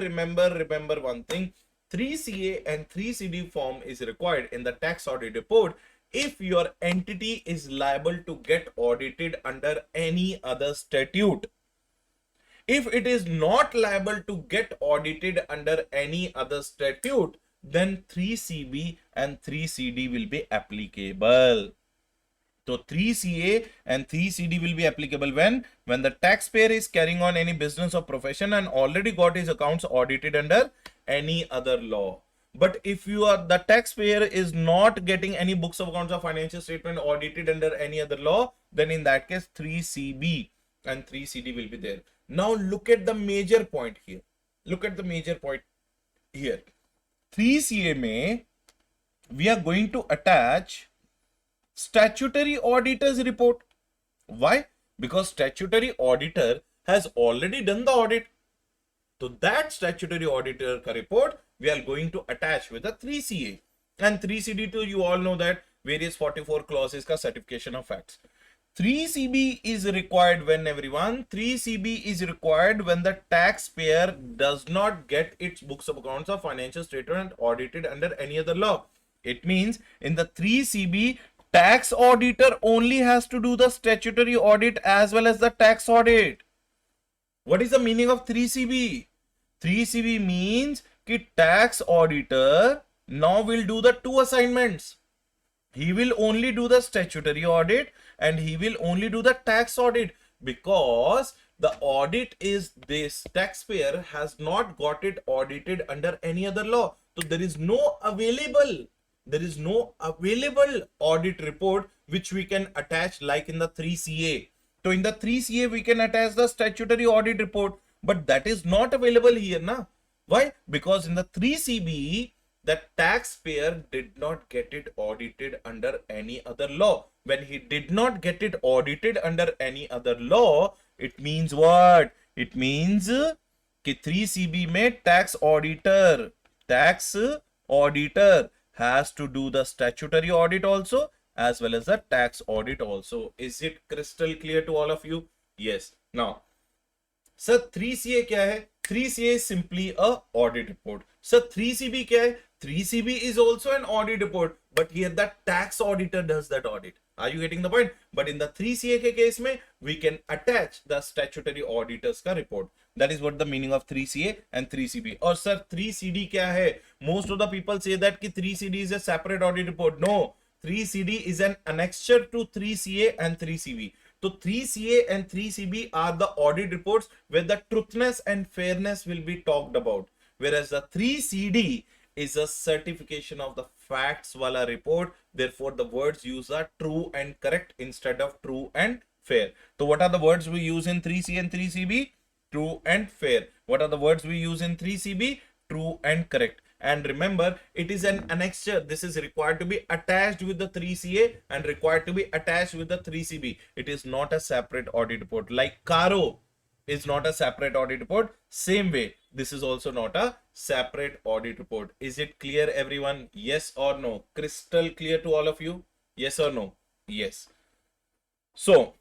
one thing, 3CA and 3CD form is required in the tax audit report if your entity is liable to get audited under any other statute. If it is not liable to get audited under any other statute, then 3CB and 3CD will be applicable. So 3CA and 3CD will be applicable when the taxpayer is carrying on any business or profession and already got his accounts audited under any other law. But if the taxpayer is not getting any books of accounts or financial statement audited under any other law, then in that case 3CB and 3CD will be there. Now look at the major point here. 3CA mein we are going to attach statutory auditor's report. Why? Because statutory auditor has already done the audit. So that statutory auditor report we are going to attach with the 3CA. And 3CD too, you all know that various 44 clauses ka certification of facts. 3CB is required when everyone, 3CB is required when the taxpayer does not get its books of accounts or financial statement audited under any other law. It means in the 3CB, tax auditor only has to do the statutory audit as well as the tax audit. What is the meaning of 3CB? 3CB means that tax auditor now will do the two assignments. He will only do the statutory audit and he will only do the tax audit, because the audit is this taxpayer has not got it audited under any other law. So there is no available audit report which we can attach like in the 3CA. So in the 3CA we can attach the statutory audit report, but that is not available here na. Why? Because in the 3CB the taxpayer did not get it audited under any other law. When he did not get it audited under any other law, it means what? It means कि 3CB में tax auditor has to do the statutory audit also as well as the tax audit also. Is it crystal clear to all of you? Yes. Now, sir, 3CA क्या है? 3CA is simply a audit report. Sir, 3CB क्या है? 3CB is also an audit report, but here the tax auditor does that audit. Are you getting the point? But in the 3CA के case में, we can attach the statutory auditors का report. That is what the meaning of 3CA and 3CB. और sir, 3CD क्या है? Most of the people say that कि 3CD is a separate audit report. No, 3CD is an annexure to 3CA and 3CB. So 3CA and 3CB are the audit reports where the truthness and fairness will be talked about. Whereas the 3CD is a certification of the facts wala report. Therefore, the words used are true and correct instead of true and fair. So what are the words we use in 3C and 3CB? True and fair. What are the words we use in 3CB? True and correct. And remember, it is an annexure. This is required to be attached with the 3CA and required to be attached with the 3CB. It is not a separate audit report. Like Caro is not a separate audit report. Same way, this is also not a separate audit report. Is it clear, everyone? Yes or no? Crystal clear to all of you? Yes or no? Yes. So,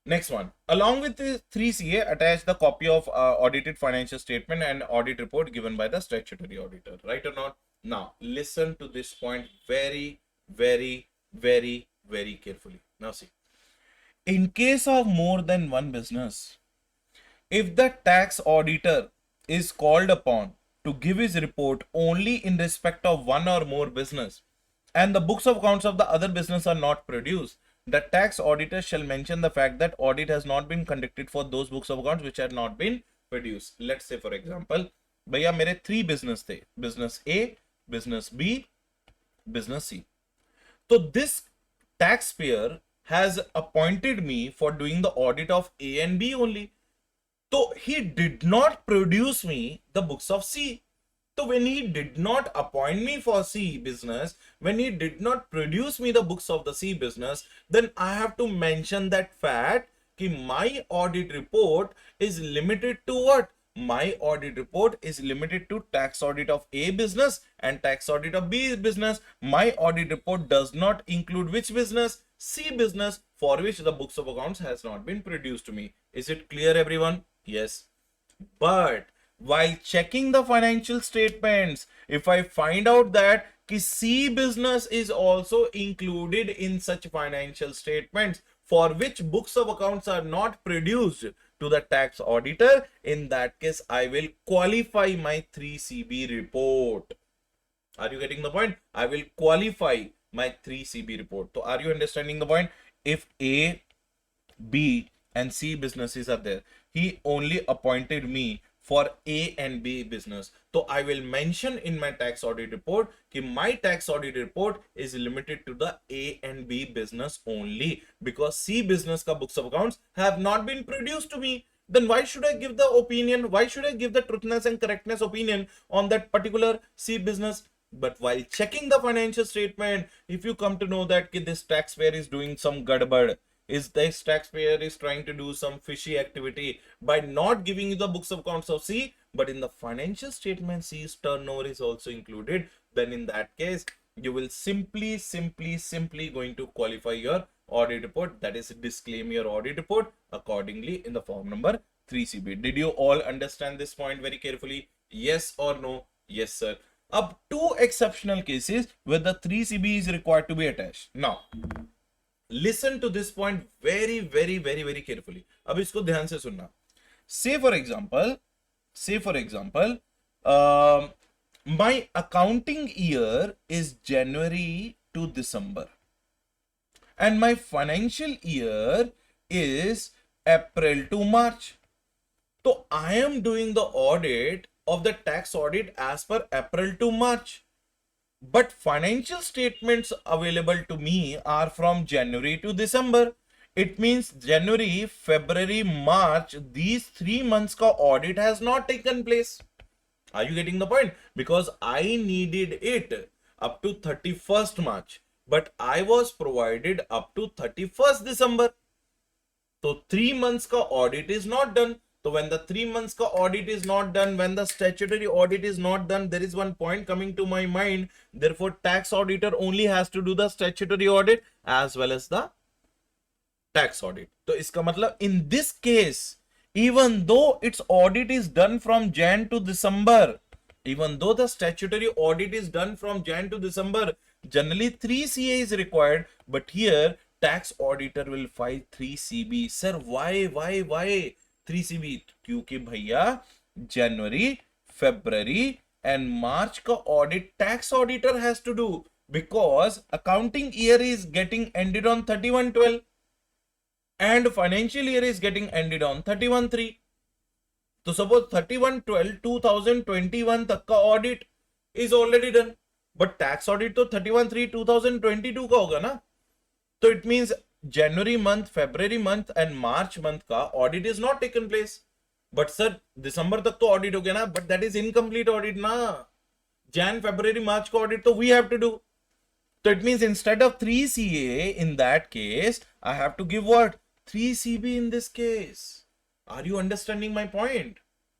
next one. Along with the 3CA, attach the copy of audited financial statement and audit report given by the statutory auditor. Right or not? Now, listen to this point very, very, very, very carefully. Now see. In case of more than one business, if the tax auditor is called upon to give his report only in respect of one or more business, and the books of accounts of the other business are not produced, the tax auditor shall mention the fact that audit has not been conducted for those books of accounts which had not been produced. Let's say, for example, भैया मेरे 3 business थे, business A, business B, business C. So this taxpayer has appointed me for doing the audit of A and B only. So he did not produce me the books of C. So when he did not appoint me for C business, when he did not produce me the books of the C business, then I have to mention that fact that my audit report is limited to what? My audit report is limited to tax audit of A business and tax audit of B business. My audit report does not include which business? C business, for which the books of accounts has not been produced to me. Is it clear, everyone? Yes. But while checking the financial statements, if I find out that C business is also included in such financial statements for which books of accounts are not produced to the tax auditor, in that case I will qualify my 3CB report. Are you getting the point? I will qualify my 3CB report. So are you understanding the point? If A, B and C businesses are there, he only appointed me for A and B business. So I will mention in my tax audit report that my tax audit report is limited to the A and B business only, because C business ka books of accounts have not been produced to me. Then why should I give the opinion? Why should I give the truthness and correctness opinion on that particular C business? But while checking the financial statement, if you come to know that this taxpayer is doing some gadbad, is this taxpayer is trying to do some fishy activity by not giving you the books of accounts of C, but in the financial statement C's turnover is also included, then in that case you will simply going to qualify your audit report, that is disclaim your audit report accordingly in the form number 3CB. Did you all understand this point very carefully? Yes or no? Yes, sir. Up two exceptional cases where the 3CB is required to be attached. Now, listen to this point very, very, very, very carefully. अब इसको ध्यान से सुनना. Say for example, my accounting year is January to December, and my financial year is April to March. So I am doing the audit of the tax audit as per April to March. But financial statements available to me are from January to December. It means January, February, March, these 3 months ka audit has not taken place. Are you getting the point? Because I needed it up to 31st March, but I was provided up to 31st December. So 3 months ka audit is not done. So when the 3 months ka audit is not done, when the statutory audit is not done, there is one point coming to my mind. Therefore, tax auditor only has to do the statutory audit as well as the tax audit. So iska matlab, in this case, even though its audit is done from Jan to December, even though the statutory audit is done from Jan to December, generally 3CA is required, but here tax auditor will file 3CB. Sir, why 3CB? क्योंकि भैया January, February and March का audit tax auditor has to do, because accounting year is getting ended on 31/12 and financial year is getting ended on 31/3. So suppose 31/12/2021 तक का audit is already done, but tax audit तो 31/3/2022 का होगा ना. So it means January month, February month and March month का audit is not taken place. But sir, December तक तो audit हो गया ना, but that is incomplete audit ना. Jan, February, March का audit तो we have to do. So it means instead of 3CA in that case, I have to give what? 3CB in this case. Are you understanding my point?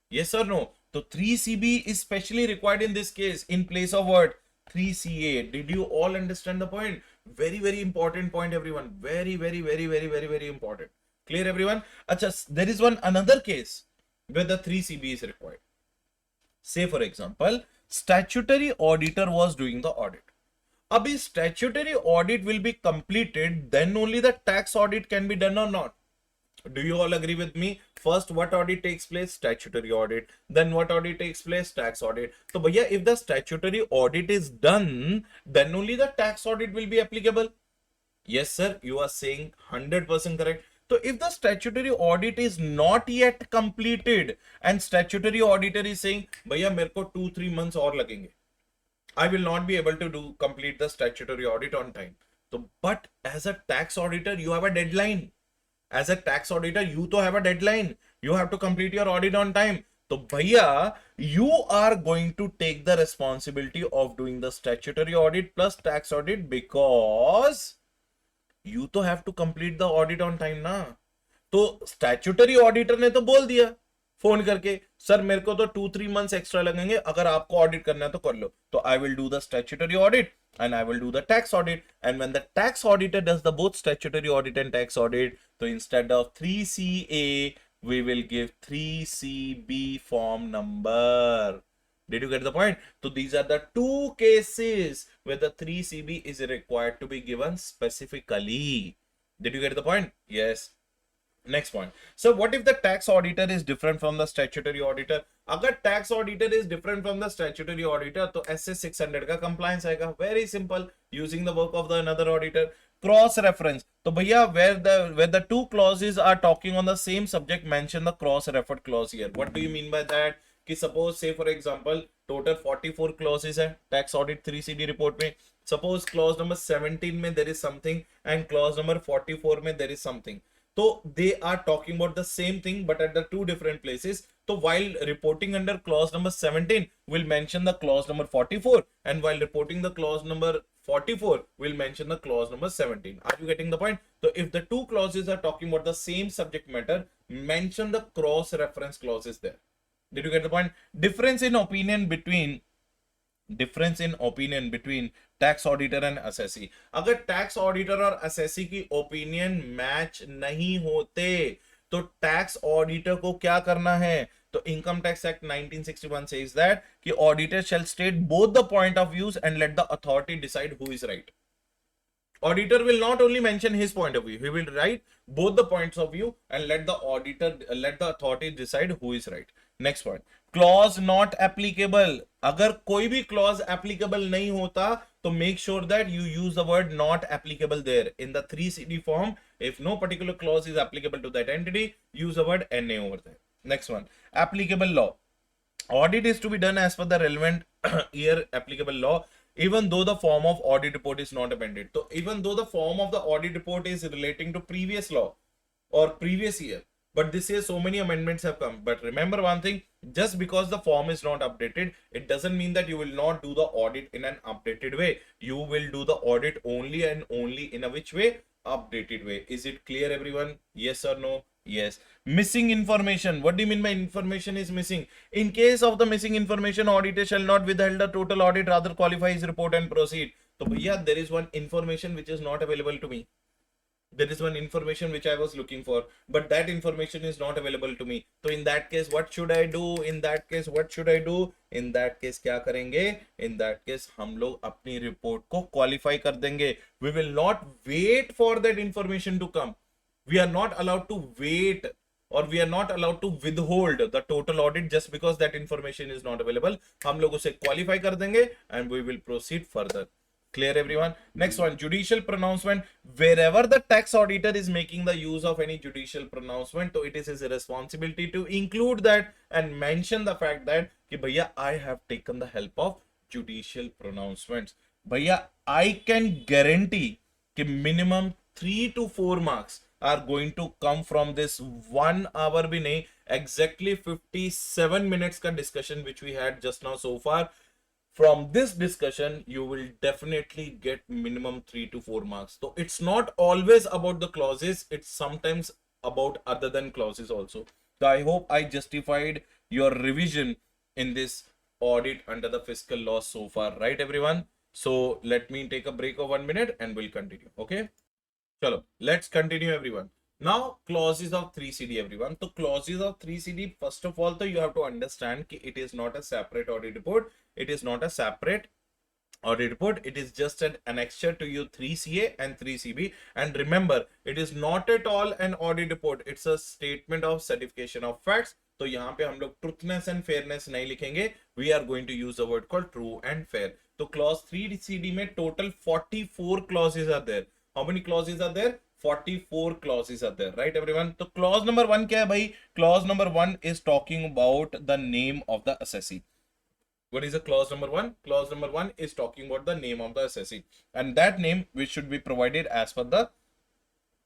Yes or no? So 3CB is specially required in this case in place of what? 3CA. Did you all understand the point? Very, very important point, everyone. Very important. Clear, everyone? Achha, there is another case where the 3CB is required. Say for example, statutory auditor was doing the audit. Abhi statutory audit will be completed, then only the tax audit can be done or not. Do you all agree with me? First, what audit takes place? Statutory audit. Then what audit takes place? Tax audit. So, bhaiya, if the statutory audit is done, then only the tax audit will be applicable. Yes, sir, you are saying 100% correct. So, if the statutory audit is not yet completed and statutory auditor is saying, bhaiya, mereko 2-3 months aur lagenge, I will not be able to complete the statutory audit on time. So, but as a tax auditor, you have a deadline. As a tax auditor, you to have a deadline. You have to complete your audit on time. So, bhaiya, you are going to take the responsibility of doing the statutory audit plus tax audit, because you to have to complete the audit on time na. तो statutory auditor ने तो बोल दिया phone करके, sir मेरे को तो 2-3 months extra लगेंगे, अगर आपको audit करना है तो कर लो. तो I will do the statutory audit and I will do the tax audit. And when the tax auditor does the both statutory audit and tax audit, so instead of 3CA, we will give 3CB form number. Did you get the point? So these are the two cases where the 3CB is required to be given specifically. Did you get the point? Yes. Next point. So what if the tax auditor is different from the statutory auditor? अगर tax auditor is different from the statutory auditor, तो SA 600 का compliance आएगा. Very simple. Using the work of the another auditor. Cross reference. तो भैया where the two clauses are talking on the same subject, mention the cross referred clause here. What do you mean by that? कि suppose say for example total 44 clauses है tax audit 3CD report में. Suppose clause number 17 में there is something and clause number 44 में there is something. So they are talking about the same thing but at the two different places. So while reporting under clause number 17, we'll mention the clause number 44, and while reporting the clause number 44, we'll mention the clause number 17. Are you getting the point? So if the two clauses are talking about the same subject matter, mention the cross reference clauses there. Did you get the point? Difference in opinion between difference in opinion between tax auditor and assessee. अगर tax auditor और assessee की opinion match नहीं होते तो tax auditor को क्या करना है? तो income tax act 1961 says that कि auditor shall state both the point of views and let the authority decide who is right. Auditor will not only mention his point of view, he will write both the points of view and let the authority decide who is right. Next point, clause not applicable. अगर कोई भी clause applicable नहीं होता तो make sure that you use the word not applicable there in the 3CD form. If no particular clause is applicable to that entity, use the word NA over there. Next one, applicable law. Audit is to be done as per the relevant year applicable law, even though the form of audit report is not amended. So even though the form of the audit report is relating to previous law or previous year, but this year so many amendments have come. But remember one thing, just because the form is not updated, it doesn't mean that you will not do the audit in an updated way. You will do the audit only and only in a which way? Updated way. Is it clear, everyone? Yes or no? Yes. Missing information. What do you mean by information is missing? In case of the missing information, auditor shall not withhold the total audit, rather qualify his report and proceed. So yeah, there is one information which is not available to me. There is one information which I was looking for, but that information is not available to me. So in that case, what should I do? In that case, what should I do? In that case, क्या करेंगे? In that case, हम लोग अपनी report को qualify कर देंगे. We will not wait for that information to come. We are not allowed to wait, or we are not allowed to withhold the total audit just because that information is not available. हम लोग उसे qualify कर देंगे and we will proceed further. Clear, everyone? Next one, judicial pronouncement. Wherever the tax auditor is making the use of any judicial pronouncement, so it is his responsibility to include that and mention the fact that कि भैया I have taken the help of judicial pronouncements. भैया I can guarantee कि minimum 3 to 4 marks are going to come from this 1 hour भी नहीं, exactly 57 minutes का discussion which we had just now so far. From this discussion, you will definitely get minimum 3 to 4 marks. So it's not always about the clauses, it's sometimes about other than clauses also. So I hope I justified your revision in this audit under the fiscal law so far, right, everyone? So let me take a break of 1 minute and we'll continue. Okay, chalo, let's continue, everyone. Now, clauses of 3CD, everyone. So clauses of 3CD, first of all, you have to understand that it is not a separate audit report. It is not a separate audit report. It is just an annexure to your 3CA and 3CB. And remember, it is not at all an audit report. It's a statement of certification of facts. तो यहाँ पे हम लोग truthness and fairness नहीं लिखेंगे. We are going to use a word called true and fair. तो clause 3CD में total 44 clauses are there. How many clauses are there? 44 clauses are there, right, everyone? So clause number 1 क्या है भाई? Clause number 1 is talking about the name of the assessee. What is the clause number 1? Clause number 1 is talking about the name of the assessee, and that name which should be provided as per the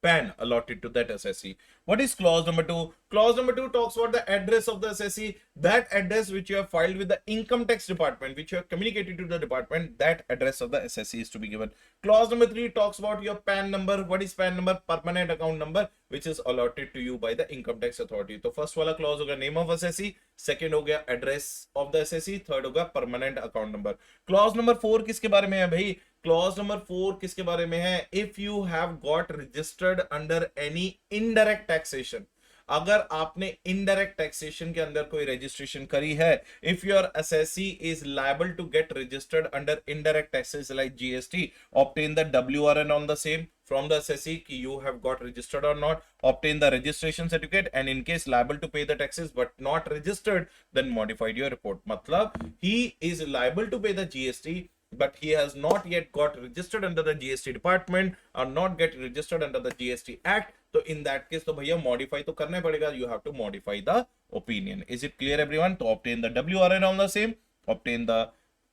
PAN allotted to that assessee. What is clause number 2? Clause number 2 talks about the address of the assessee. That address which you have filed with the income tax department, which you have communicated to the department, that address of the assessee is to be given. Clause number 3 talks about your PAN number. What is PAN number? Permanent account number, which is allotted to you by the income tax authority. So first वाला clause होगा name of assessee, second हो गया address of the assessee, third होगा permanent account number. Clause number 4 किसके बारे में है भाई? Clause number 4 किसके बारे में है? If you have got registered under any indirect taxation, अगर आपने indirect taxation के अंदर कोई registration करी है, if your assessee is liable to get registered under indirect taxes like GST, obtain the WRN on the same from the assessee कि you have got registered or not, obtain the registration certificate, and in case liable to pay the taxes but not registered, then modified your report. मतलब he is liable to pay the GST, but he has not yet got registered under the GST department or not get registered under the GST Act. So in that case, तो भैया modify तो करना पड़ेगा. You have to modify the opinion. Is it clear, everyone? To obtain the WRN on the same, obtain the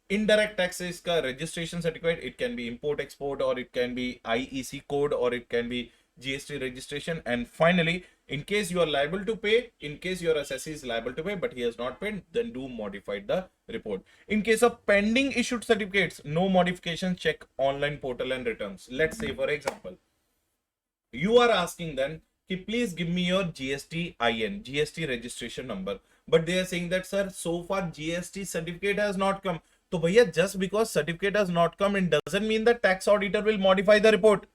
indirect taxes का registration certificate. It can be import export, or it can be IEC code, or it can be GST registration. And finally, in case you are liable to pay, in case your assessee is liable to pay but he has not paid, then do modify the report. In case of pending issued certificates, no modifications, check online portal and returns. Let's say, for example, you are asking then, please give me your GST IN, GST registration number. But they are saying that, sir, so far GST certificate has not come. तो तो भैया just because certificate has not come, it doesn't mean that tax auditor will modify the report.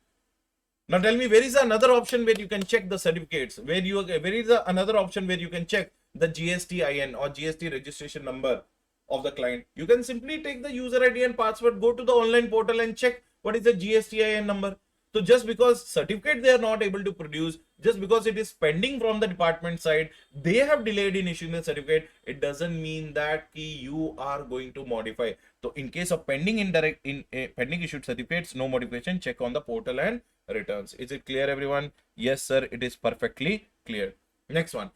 Now tell me, where is another option where you can check the certificates? Where is another option where you can check the GSTIN or GST registration number of the client? You can simply take the user ID and password, go to the online portal and check what is the GSTIN number. So just because certificate they are not able to produce, just because it is pending from the department side, they have delayed in issuing the certificate, it doesn't mean that you are going to modify. So in case of pending pending issued certificates, no modification, check on the portal and returns. Is it clear, everyone? Yes sir, it is perfectly clear. Next one,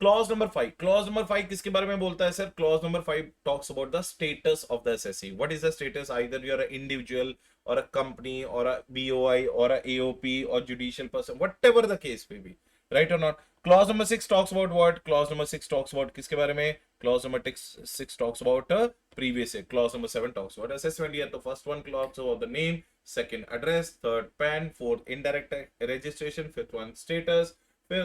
clause number 5. Clause number 5 किसके बारे में बोलता है sir? Clause number 5 talks about the status of the assessee. What is the status? Either you are an individual or a company or a BOI or a AOP or judicial person, whatever the case may be, right or not? Clause number 6 talks about what? Clause number 6 talks about किसके बारे में? Clause number 6 talks about previous year. Clause number 7 talks about assessment year. The first one talks about the name, second address, third PAN, fourth indirect registration, fifth one status,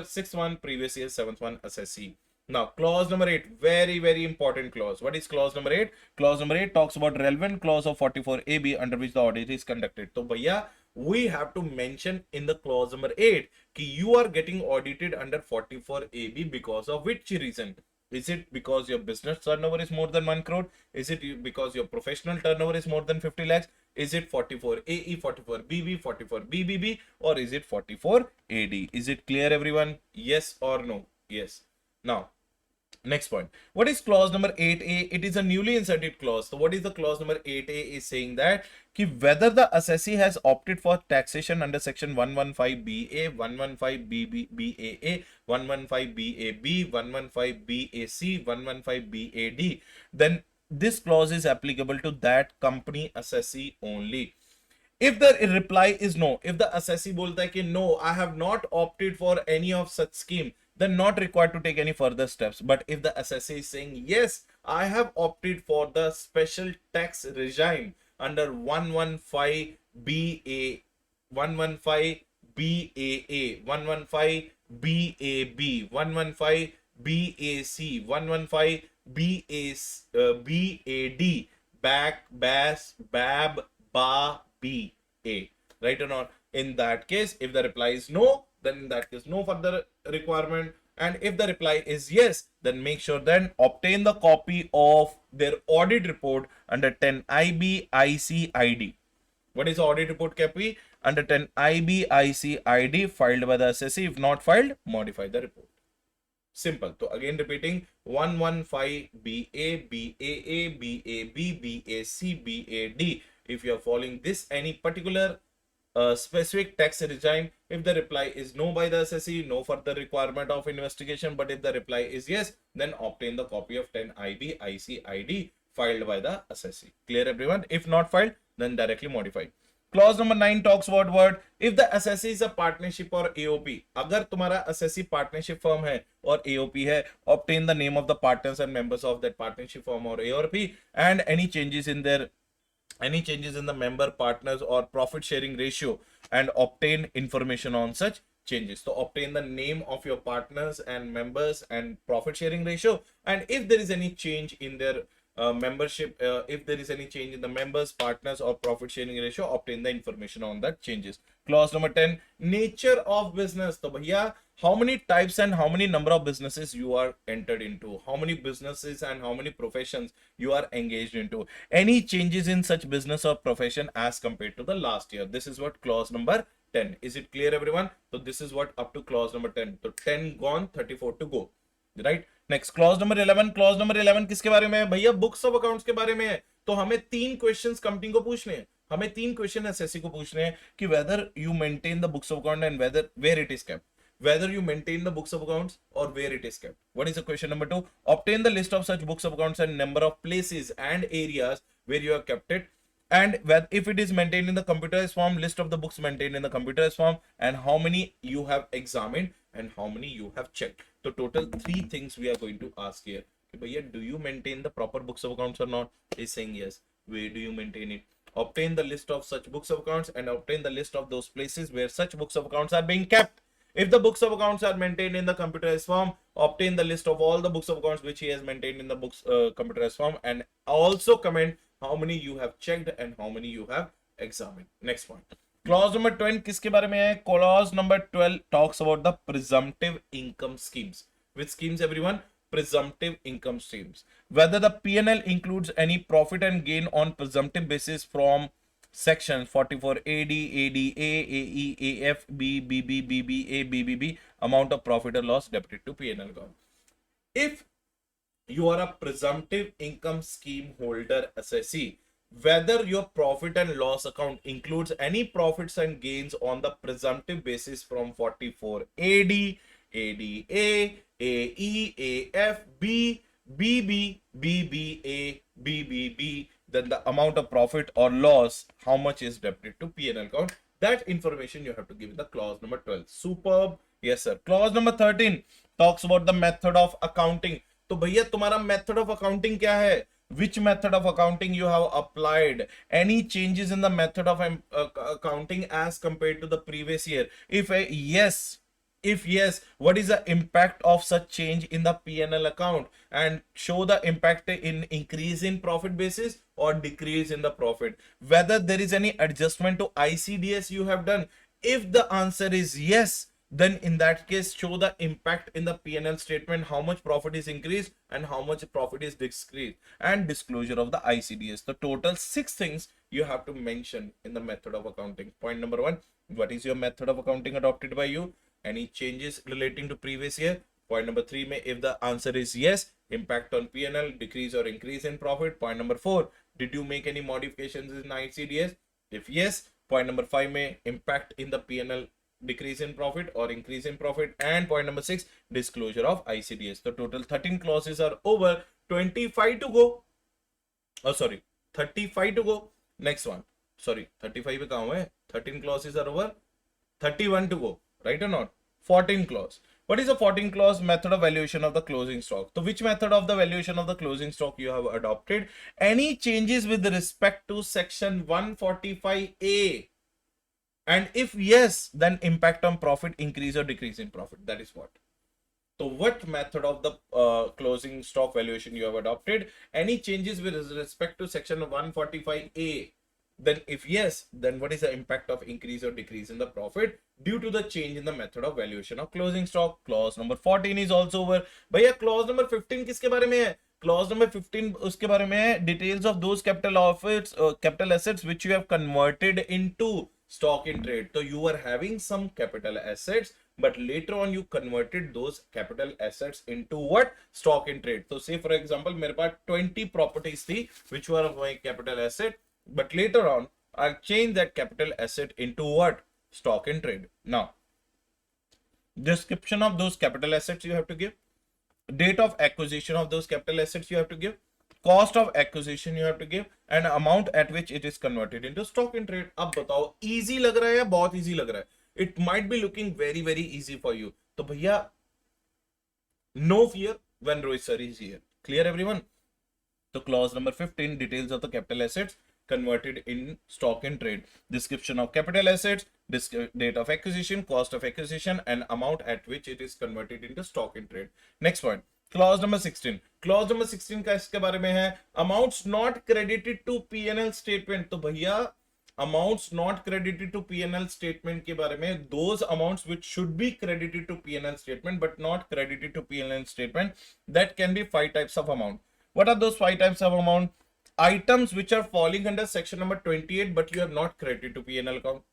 sixth one previous year, seventh one assessee. Now clause number 8, very important clause. What is clause number 8? Clause number 8 talks about relevant clause of 44AB under which the audit is conducted. So bhaiya, we have to mention in the clause number 8 कि you are getting audited under 44AB because of which reason? Is it because your business turnover is more than 1 crore? Is it because your professional turnover is more than 50 lakhs? Is it 44AE, 44BB, 44BBB, or is it 44AD? Is it clear, everyone? Yes or no? Yes. Now, next point. What is clause number 8A? It is a newly inserted clause. So what is the clause number 8A is saying that whether the assessee has opted for taxation under section 115BA, 115BAA, 115BAB, 115BAC, 115BAD, then this clause is applicable to that company assessee only. If the reply is no, if the assessee bolta hai ki no, I have not opted for any of such scheme, then not required to take any further steps. But if the assessee is saying yes, I have opted for the special tax regime under 115BA, 115BAA, 115BAB, 115BAC, 115BAD, BAC, BAS, BAB, BA, BA, right or not? In that case, if the reply is no, then in that case no further requirement, and if the reply is yes, then make sure then obtain the copy of their audit report under 10 IB IC ID. What is the audit report copy? Under 10 IB IC ID filed by the assessee. If not filed, modify the report. Simple. So again repeating, 115BA, BAA, BAB, BAC, BAD. If you are following this any particular specific tax regime, if the reply is no by the assessee, no further requirement of investigation. But if the reply is yes, then obtain the copy of 10 IB IC ID filed by the assessee. Clear, everyone? If not filed, then directly modify. Clause number 9 talks about what? If the assessee is a partnership or AOP, अगर तुम्हारा assessee partnership firm है और AOP है, obtain the name of the partners and members of that partnership firm or AOP, and any changes in the member partners or profit sharing ratio, and obtain information on such changes. So obtain the name of your partners and members and profit sharing ratio, and if there is any change in their membership, if there is any change in the members, partners or profit sharing ratio, obtain the information on that changes. Clause number 10, nature of business. So bhaiya, how many types and how many number of businesses you are entered into, how many businesses and how many professions you are engaged into, any changes in such business or profession as compared to the last year. This is what clause number 10. Is it clear, everyone? So this is what up to clause number 10. So 10 gone, 34 to go, right? Next clause number 11. Clause number 11 किसके बारे में है भैया? Books of accounts के बारे में है. तो हमें 3 क्वेश्चंस कंपनी को पूछने हैं, हमें 3 क्वेश्चन एसएससी को पूछने हैं कि whether you maintain the books of account and where it is kept. Whether you maintain the books of accounts or where it is kept. What is the question number 2? Obtain the list of such books of accounts and number of places and areas where you have kept it. And if it is maintained in the computerized form, list of the books maintained in the computerized form, and how many you have examined and how many you have checked. So total 3 things we are going to ask here. But yet, do you maintain the proper books of accounts or not? Is saying yes. Where do you maintain it? Obtain the list of such books of accounts and obtain the list of those places where such books of accounts are being kept. If the books of accounts are maintained in the computerized form, obtain the list of all the books of accounts which he has maintained in the books computerized form, and also comment how many you have checked and how many you have examined. Next one. Clause number 12 किसके बारे में है? Clause number 12 talks about the presumptive income schemes. Which schemes, everyone? Presumptive income streams. Whether the P&L includes any profit and gain on presumptive basis from Section 44 AD, ADA, AE, AF, B, BB, BBA, BBB, amount of profit or loss debited to P&L account. If you are a presumptive income scheme holder assessee, whether your profit and loss account includes any profits and gains on the presumptive basis from 44 AD, ADA, AE, AF, B, BB, BBA, BBB, then the amount of profit or loss, how much is debited to P&L account. That information you have to give in the clause number 12. Superb. Yes, sir. Clause number 13 talks about the method of accounting. तो भैया तुम्हारा method of accounting क्या है? Which method of accounting you have applied? Any changes in the method of accounting as compared to the previous year? If yes, what is the impact of such change in the P&L account, and show the impact in increase in profit basis or decrease in the profit. Whether there is any adjustment to ICDS you have done. If the answer is yes, then in that case show the impact in the P&L statement, how much profit is increased and how much profit is decreased, and disclosure of the ICDS. The total 6 things you have to mention in the method of accounting. Point number 1, what is your method of accounting adopted by you? Any changes relating to previous year? Point number 3 mein, if the answer is yes, impact on P&L, decrease or increase in profit. Point number 4, did you make any modifications in ICDS? If yes, point number 5 mein, impact in the P&L, decrease in profit or increase in profit. And point number 6, disclosure of ICDS. The total 13 clauses are over. 25 to go. Oh, sorry, 35 to go. Next one. Sorry, 35 पे कहाँ हुआ है? 13 clauses are over. 31 to go. Right or not? 14 clause. What is the 14 clause? Method of valuation of the closing stock. So which method of the valuation of the closing stock you have adopted? Any changes with respect to section 145A? And if yes, then impact on profit, increase or decrease in profit. That is what. So what method of the closing stock valuation you have adopted? Any changes with respect to section 145A? Then if yes, then what is the impact of increase or decrease in the profit due to the change in the method of valuation of closing stock? Clause number 14 is also over. भैया clause number 15 किसके बारे में है? Clause number 15 उसके बारे में है, details of those capital assets which you have converted into stock in trade. So you are having some capital assets, but later on you converted those capital assets into what? Stock in trade. So say for example मेरे पास 20 properties थी which were of my capital asset, but later on I'll change that capital asset into what? Stock in trade. Now, description of those capital assets you have to give, date of acquisition of those capital assets you have to give, cost of acquisition you have to give, and amount at which it is converted into stock in trade. अब बताओ easy लग रहा है या बहुत easy लग रहा है? It might be looking very easy for you. तो भैया no fear when Rohit sir is here. Clear everyone? So clause number 15, details of the capital assets converted in stock in trade, description of capital assets, date of acquisition, cost of acquisition, and amount at which it is converted into stock in trade. Next point, clause number 16. Clause number 16 का इसके बारे में है, amounts not credited to P&L statement. तो भैया amounts not credited to P&L statement के बारे में, those amounts which should be credited to P&L statement but not credited to P&L statement, that can be 5 types of amount. What are those 5 types of amount? Items which are falling under section number 28 but you have not credited to P&L account.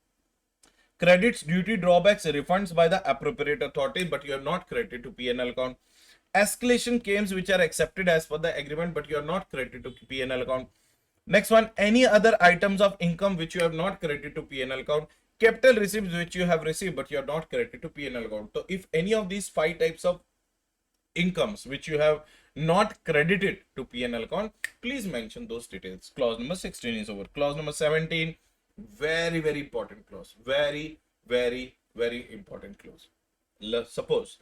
Credits, duty, drawbacks, refunds by the appropriate authority but you have not credited to P&L account. Escalation claims which are accepted as per the agreement but you are not credited to P&L account. Next one, any other items of income which you have not credited to P&L account. Capital receipts which you have received but you are not credited to P&L account. So if any of these 5 types of incomes which you have not credited to P&L account, please mention those details. Clause number 16 is over. Clause number 17, very important clause. Very important clause. Suppose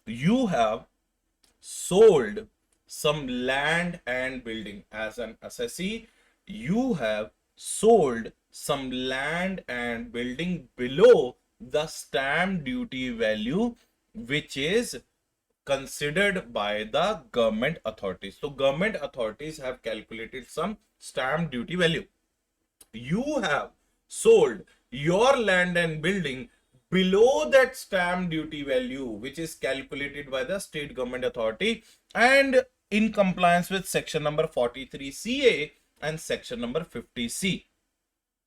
you have sold some land and building as an assessee. You have sold some land and building below the stamp duty value which is considered by the government authorities. So government authorities have calculated some stamp duty value. You have sold your land and building below that stamp duty value, which is calculated by the state government authority and in compliance with section number 43 CA and section number 50 C.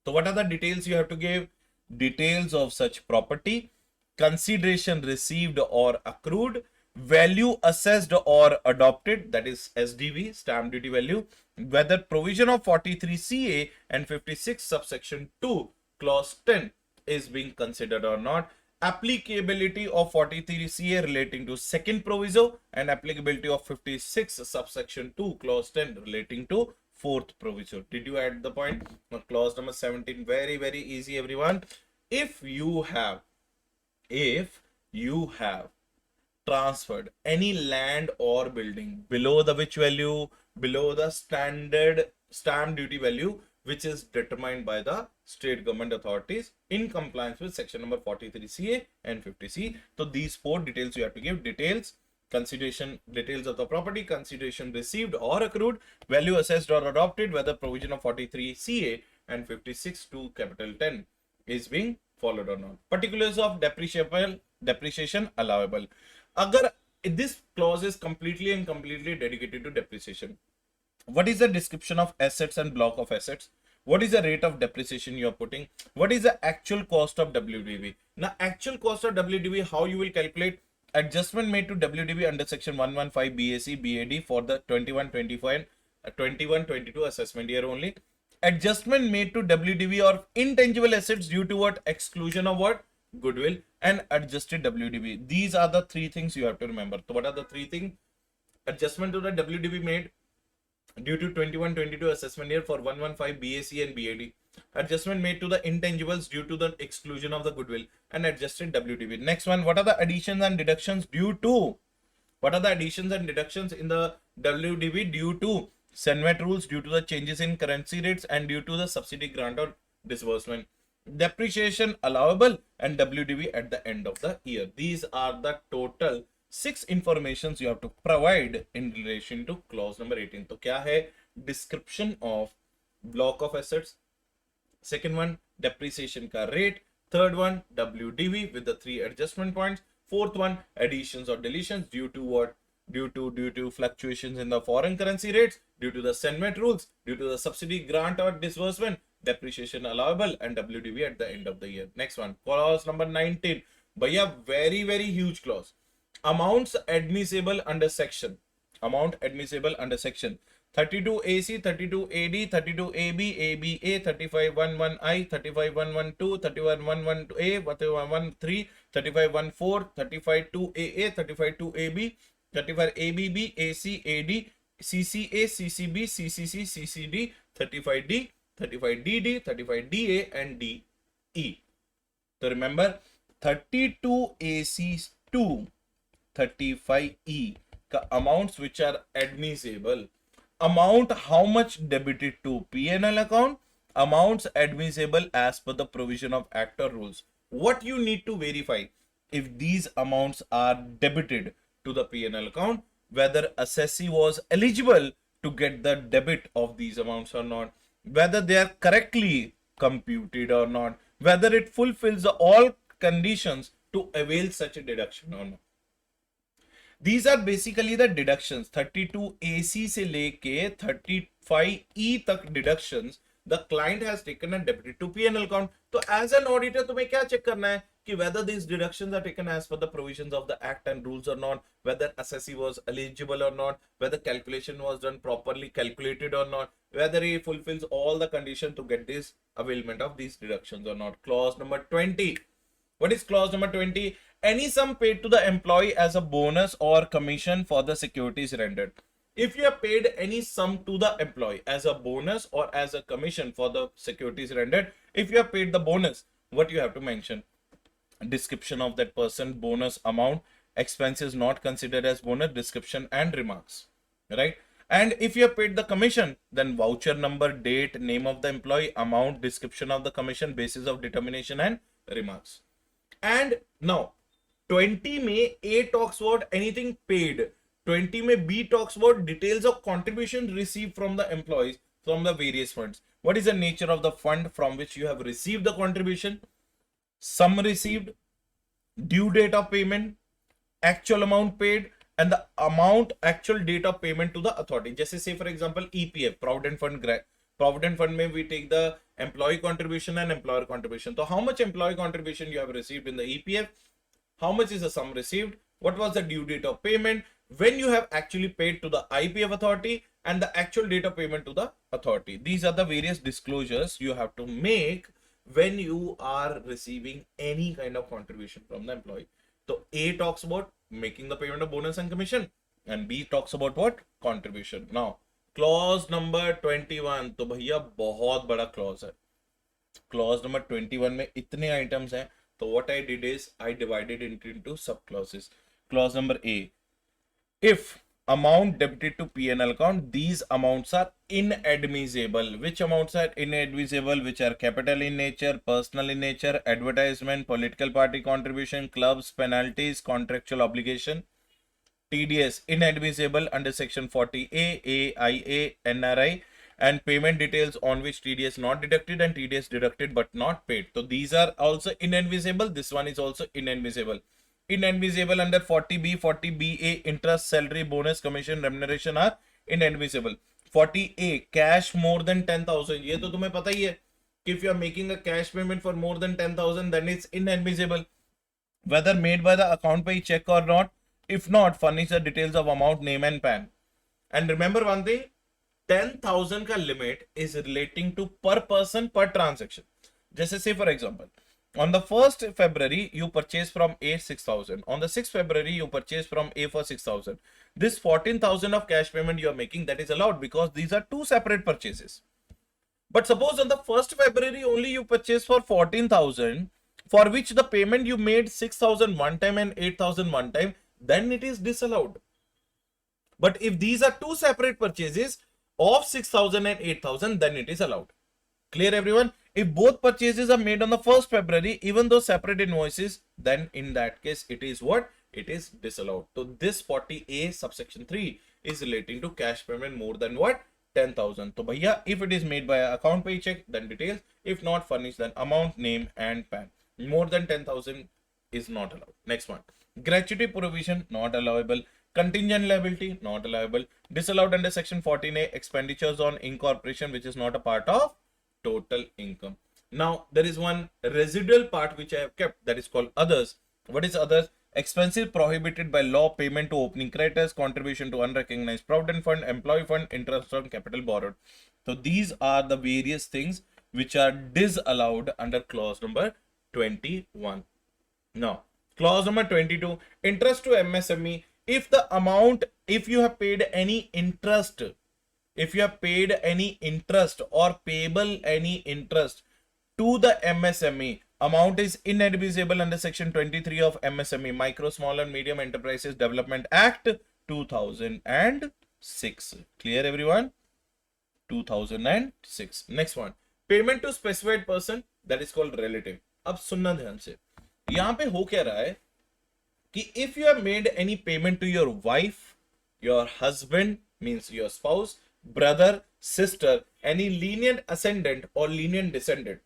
So what are the details you have to give? Details of such property, consideration received or accrued, value assessed or adopted, that is SDV, stamp duty value, whether provision of 43 CA and 56 subsection 2 clause 10 is being considered or not, applicability of 43 CA relating to second proviso and applicability of 56 subsection 2 clause 10 relating to fourth proviso. Did you add the point? Now, clause number 17, very easy everyone. If you have transferred any land or building below the which value? Below the standard stamp duty value, which is determined by the state government authorities in compliance with section number 43 CA and 50 C. So these four details you have to give: details, consideration, details of the property, consideration received or accrued, value assessed or adopted, whether provision of 43 CA and 56 to capital 10 is being followed or not. Particulars of depreciation allowable. Agar this clause is completely dedicated to depreciation. What is the description of assets and block of assets? What is the rate of depreciation you are putting? What is the actual cost of WDV? Now, actual cost of WDV, how you will calculate? Adjustment made to WDV under section 115 BAC BAD for the 21-25 21-22 assessment year only. Adjustment made to WDV or intangible assets due to what? Exclusion of what? Goodwill, and adjusted WDV. These are the three things you have to remember. So what are the three things? Adjustment to the WDV made due to 21-22 assessment year for 115 BAC and BAD. Adjustment made to the intangibles due to the exclusion of the goodwill, and adjusted WDV. Next one, what are the additions and deductions due to? What are the additions and deductions in the WDV due to Senvet rules, due to the changes in currency rates, and due to the subsidy grant or disbursement? Depreciation allowable and WDV at the end of the year. These are the total 6 informations you have to provide in relation to clause number 18. So क्या है? Description of block of assets. Second one, depreciation ka rate. Third one, WDV with the 3 adjustment points. Fourth one, additions or deletions due to what? Due to fluctuations in the foreign currency rates, due to the Senvet rules, due to the subsidy grant or disbursement, depreciation allowable, and WDV at the end of the year. Next one, clause number 19. Bhaiya, very huge clause. Amounts admissible under section. Amount admissible under section 32 AC, 32 AD, 32 AB, ABA, 3511I, 3511-2, 35112A, 35113, 3514, 352AA, 352AB, 35 ABB, AC, AD, CCA, CCB, CCC, CCD, 35D, 35DD, 35DA, and DE. So remember, 32 AC to 35E ka amounts which are admissible. Amount how much debited to P&L account, amounts admissible as per the provision of Act or rules. What you need to verify? If these amounts are debited to the P&L account, whether assessee was eligible to get the debit of these amounts or not, whether they are correctly computed or not, whether it fulfills all conditions to avail such a deduction or not. These are basically the deductions. 32 AC से लेके 35E तक deductions the client has taken and debited to P&L account. So as an auditor तुम्हें क्या check करना है कि whether these deductions are taken as per the provisions of the act and rules or not, whether assessee was eligible or not, whether calculation was done properly calculated or not, whether he fulfills all the conditions to get this availment of these deductions or not. Clause number 20. What is clause number 20? Any sum paid to the employee as a bonus or commission for the securities rendered. If you have paid any sum to the employee as a bonus or as a commission for the securities rendered, if you have paid the bonus, what you have to mention? Description of that person, bonus amount, expenses not considered as bonus, description and remarks, right? And if you have paid the commission, then voucher number, date, name of the employee, amount, description of the commission, basis of determination and remarks. And now 20 में A talks about anything paid, 20 में B talks about details of contribution received from the employees, from the various funds. What is the nature of the fund from which you have received the contribution? Sum received, due date of payment, actual amount paid, and the amount actual date of payment to the authority. जैसे say for example EPF, Provident Fund में we take the employee contribution and employer contribution. So how much employee contribution you have received in the EPF? How much is the sum received? What was the due date of payment? When you have actually paid to the IPF authority, and the actual date of payment to the authority. These are the various disclosures you have to make when you are receiving any kind of contribution from the employee. So A talks about making the payment of bonus and commission, and B talks about what? Contribution. Now clause number 21, तो भैया बहुत बड़ा clause है. Clause number 21 में इतने items हैं, तो what I did is I divided it into sub clauses. Clause number A, if amount debited to P&L account, these amounts are inadmissible. Which amounts are inadmissible? Which are capital in nature, personal in nature, advertisement, political party contribution, clubs, penalties, contractual obligation. TDS inadmissible under section 40A, AIA, NRI, and payment details on which TDS not deducted and TDS deducted but not paid. So these are also inadmissible. This one is also inadmissible. Inadmissible under 40B, 40BA, interest, salary, bonus, commission, remuneration are inadmissible. 40A, cash more than 10,000. ये तो तुम्हें पता ही है. If you are making a cash payment for more than 10,000, then it's inadmissible. Whether made by the account pay check or not. If not, furnish the details of amount, name and PAN. And remember one thing, 10,000 का limit is relating to per person per transaction. जैसे say for example, on the 1st February you purchase from A 6,000. On the 6th February you purchase from A for 6,000. This 14,000 of cash payment you are making, that is allowed because these are two separate purchases. But suppose on the 1st February only you purchase for 14,000, for which the payment you made 6,000 one time and 8,000 one time, then it is disallowed. But if these are two separate purchases of 6,000 and 8,000, then it is allowed. Clear everyone? If both purchases are made on the 1st February, even though separate invoices, then in that case it is what? It is disallowed. So this 40A subsection 3 is relating to cash payment more than what? 10,000. So bhaiya, if it is made by account pay check, then details. If not, furnish then amount, name and PAN. More than 10,000 is not allowed. Next one. Gratuity provision not allowable. Contingent liability not allowable. Disallowed under section 14A, expenditures on incorporation which is not a part of total income. Now there is one residual part which I have kept, that is called others. What is others? Expenses prohibited by law, payment to opening creditors, contribution to unrecognized provident fund, employee fund, interest on capital borrowed. So these are the various things which are disallowed under clause number 21. Now clause number 22, interest to MSME. If the amount, if you have paid any interest, or payable any interest to the MSME, amount is inadmissible under section 23 of MSME, Micro, Small and Medium Enterprises Development Act 2006. Clear everyone? 2006. Next one, payment to specified person, that is called relative. अब सुनना ध्यान से, यहाँ पे हो क्या रहा है कि if you have made any payment to your wife, your husband means your spouse, brother, sister, any lenient ascendant or lenient descendant,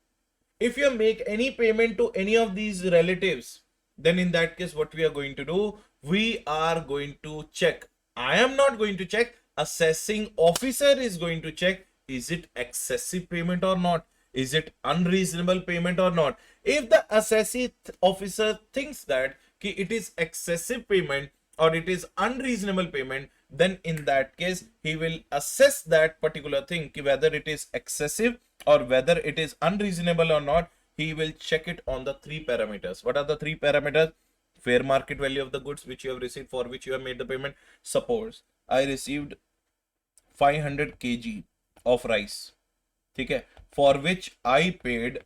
if you make any payment to any of these relatives, then in that case what we are going to do, we are going to check. I am not going to check, assessing officer is going to check, is it excessive payment or not? Is it unreasonable payment or not? If the assessee officer thinks that it is excessive payment or it is unreasonable payment, then in that case he will assess that particular thing, whether it is excessive or whether it is unreasonable or not. He will check it on the three parameters. What are the three parameters? Fair market value of the goods which you have received, for which you have made the payment. Suppose I received 500 kg of rice, ठीक है, for which I paid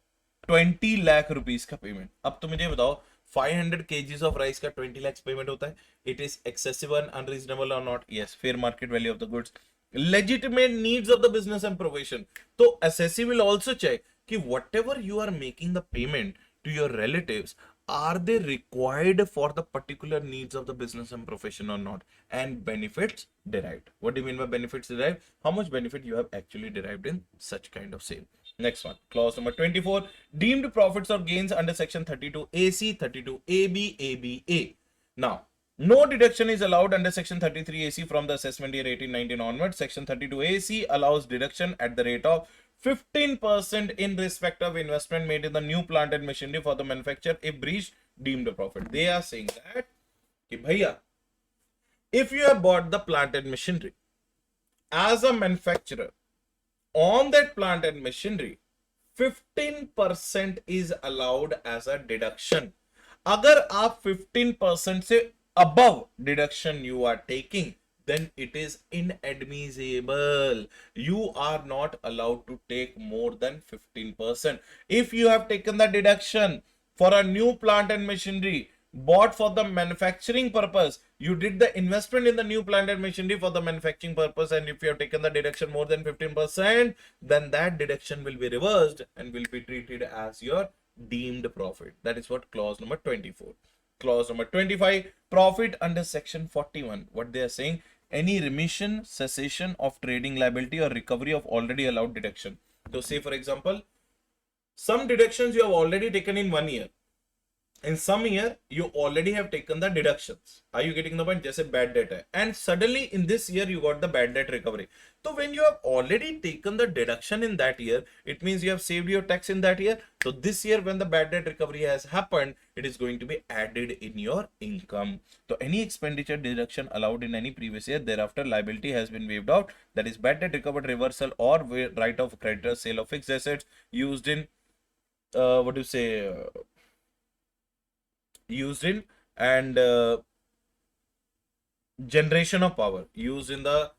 20 lakh rupees का payment. अब तो मुझे बताओ 500 kgs of rice का 20 lakhs payment होता है, it is excessive and unreasonable or not? Yes. Fair market value of the goods. Legitimate needs of the business and profession. So assessee will also check कि whatever you are making the payment to your relatives, are they required for the particular needs of the business and profession or not? And benefits derived. What do you mean by benefits derived? How much benefit you have actually derived in such kind of sale. Next one, clause number 24, deemed profits or gains under section 32AC, 32AB, ABA. Now, no deduction is allowed under section 33AC from the assessment year 18-19 onwards. Section 32AC allows deduction at the rate of 15% in respect of investment made in the new plant and machinery for the manufacturer if breached deemed profit. They are saying that, bhaiya, if you have bought the plant and machinery as a manufacturer, on that plant and machinery, 15% is allowed as a deduction. अगर आप 15% से above deduction you are taking, then it is inadmissible. You are not allowed to take more than 15%. If you have taken the deduction for a new plant and machinery bought for the manufacturing purpose, you did the investment in the new plant and machinery for the manufacturing purpose, and if you have taken the deduction more than 15%, then that deduction will be reversed and will be treated as your deemed profit. That is what clause number 24. Clause number 25, profit under section 41. What they are saying, any remission, cessation of trading liability or recovery of already allowed deduction. So say for example, some deductions you have already taken in 1 year. In some year, you already have taken the deductions. Are you getting the point? Just a bad debt. And suddenly in this year, you got the bad debt recovery. So when you have already taken the deduction in that year, it means you have saved your tax in that year. So this year, when the bad debt recovery has happened, it is going to be added in your income. So any expenditure deduction allowed in any previous year, thereafter liability has been waived out. That is bad debt recovered, reversal or right of creditor, sale of fixed assets used in, and generation of power used in the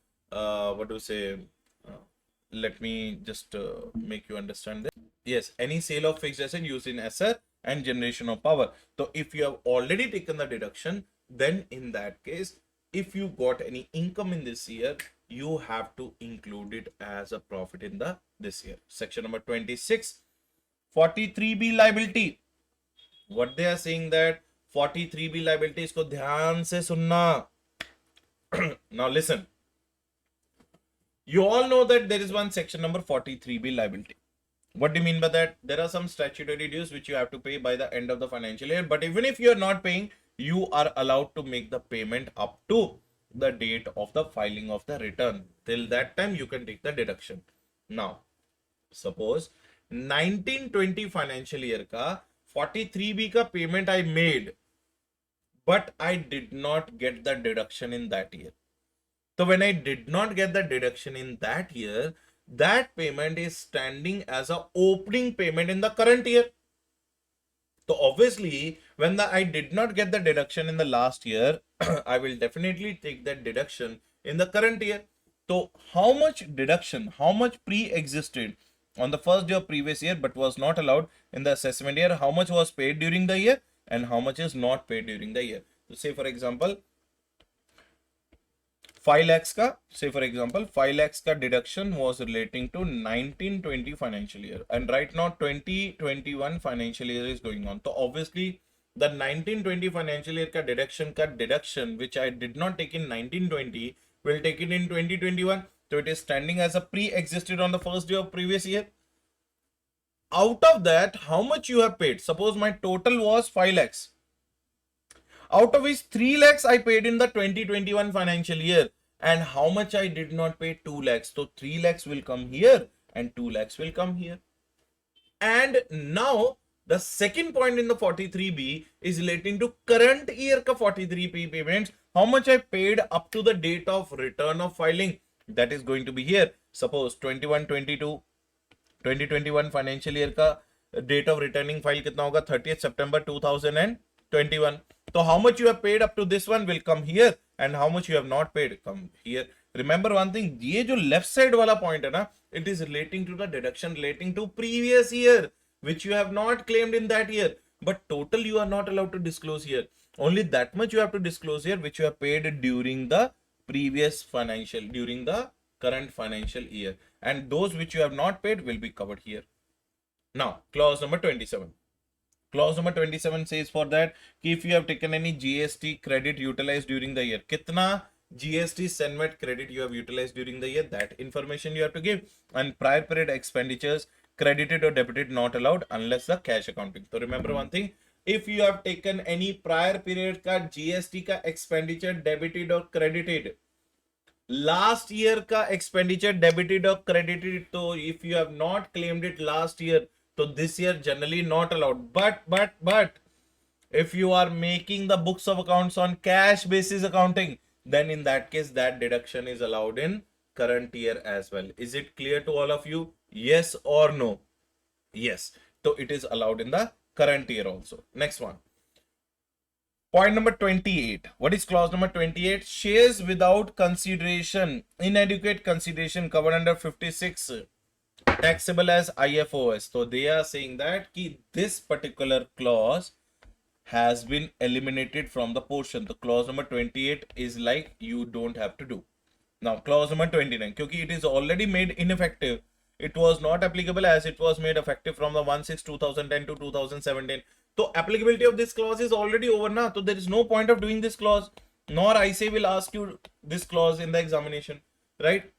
let me just make you understand this. Yes, any sale of fixed asset used in asset and generation of power. So if you have already taken the deduction, then in that case, if you got any income in this year, you have to include it as a profit in the this year. Section number 26, 43B liability. What they are saying that 43B liability, इसको ध्यान से सुनना. Now listen. You all know that there is one section number 43B liability. What do you mean by that? There are some statutory dues which you have to pay by the end of the financial year. But even if you are not paying, you are allowed to make the payment up to the date of the filing of the return. Till that time, you can take the deduction. Now, suppose 1920 financial year का 43B का payment I made, but I did not get the deduction in that year. So when I did not get the deduction in that year, that payment is standing as an opening payment in the current year. So obviously, when I did not get the deduction in the last year, I will definitely take that deduction in the current year. So how much deduction, how much pre-existed on the first day of previous year but was not allowed in the assessment year, how much was paid during the year and how much is not paid during the year. So say for example, 5 lakhs का, say for example, 5 lakhs का deduction was relating to 1920 financial year, and right now 2021 financial year is going on. So obviously the 1920 financial year का deduction which I did not take in 1920 will take it in 2021. So it is standing as a pre-existed on the first day of previous year. Out of that, how much you have paid? Suppose my total was 5 lakhs. Out of which 3 lakhs I paid in the 2021 financial year, and how much I did not pay? 2 lakhs. So 3 lakhs will come here and 2 lakhs will come here. And now the second point in the 43B is relating to current year ka 43B payments. How much I paid up to the date of return of filing, that is going to be here. Suppose 21-22 2021 financial year का date of returning file कितना होगा? 30th September 2021. So how much you have paid up to this one will come here, and how much you have not paid come here. Remember one thing, ये जो left side वाला point है ना, it is relating to the deduction relating to previous year which you have not claimed in that year, but total you are not allowed to disclose here. Only that much you have to disclose here which you have paid during the previous financial, during the current financial year, and those which you have not paid will be covered here. Now clause number 27. Clause number 27 says for that if you have taken any GST credit utilized during the year, kitna GST Senvet credit you have utilized during the year, that information you have to give. And prior period expenditures credited or debited not allowed unless the cash accounting. So remember one thing, if you have taken any prior period ka GST ka expenditure debited or credited, last year ka expenditure debited or credited, so if you have not claimed it last year, so this year generally not allowed. But if you are making the books of accounts on cash basis accounting, then in that case that deduction is allowed in current year as well. Is it clear to all of you? Yes or no? Yes. So it is allowed in the current year also. Next one. Point number 28. What is clause number 28? Shares without consideration, inadequate consideration covered under 56 taxable as IFOS. So they are saying that this particular clause has been eliminated from the portion. The clause number 28 is like you don't have to do. Now clause number 29, because it is already made ineffective. It was not applicable as it was made effective from the 1/6/2010 to 2017. So applicability of this clause is already over now. So there is no point of doing this clause. Nor I say will ask you this clause in the examination, right?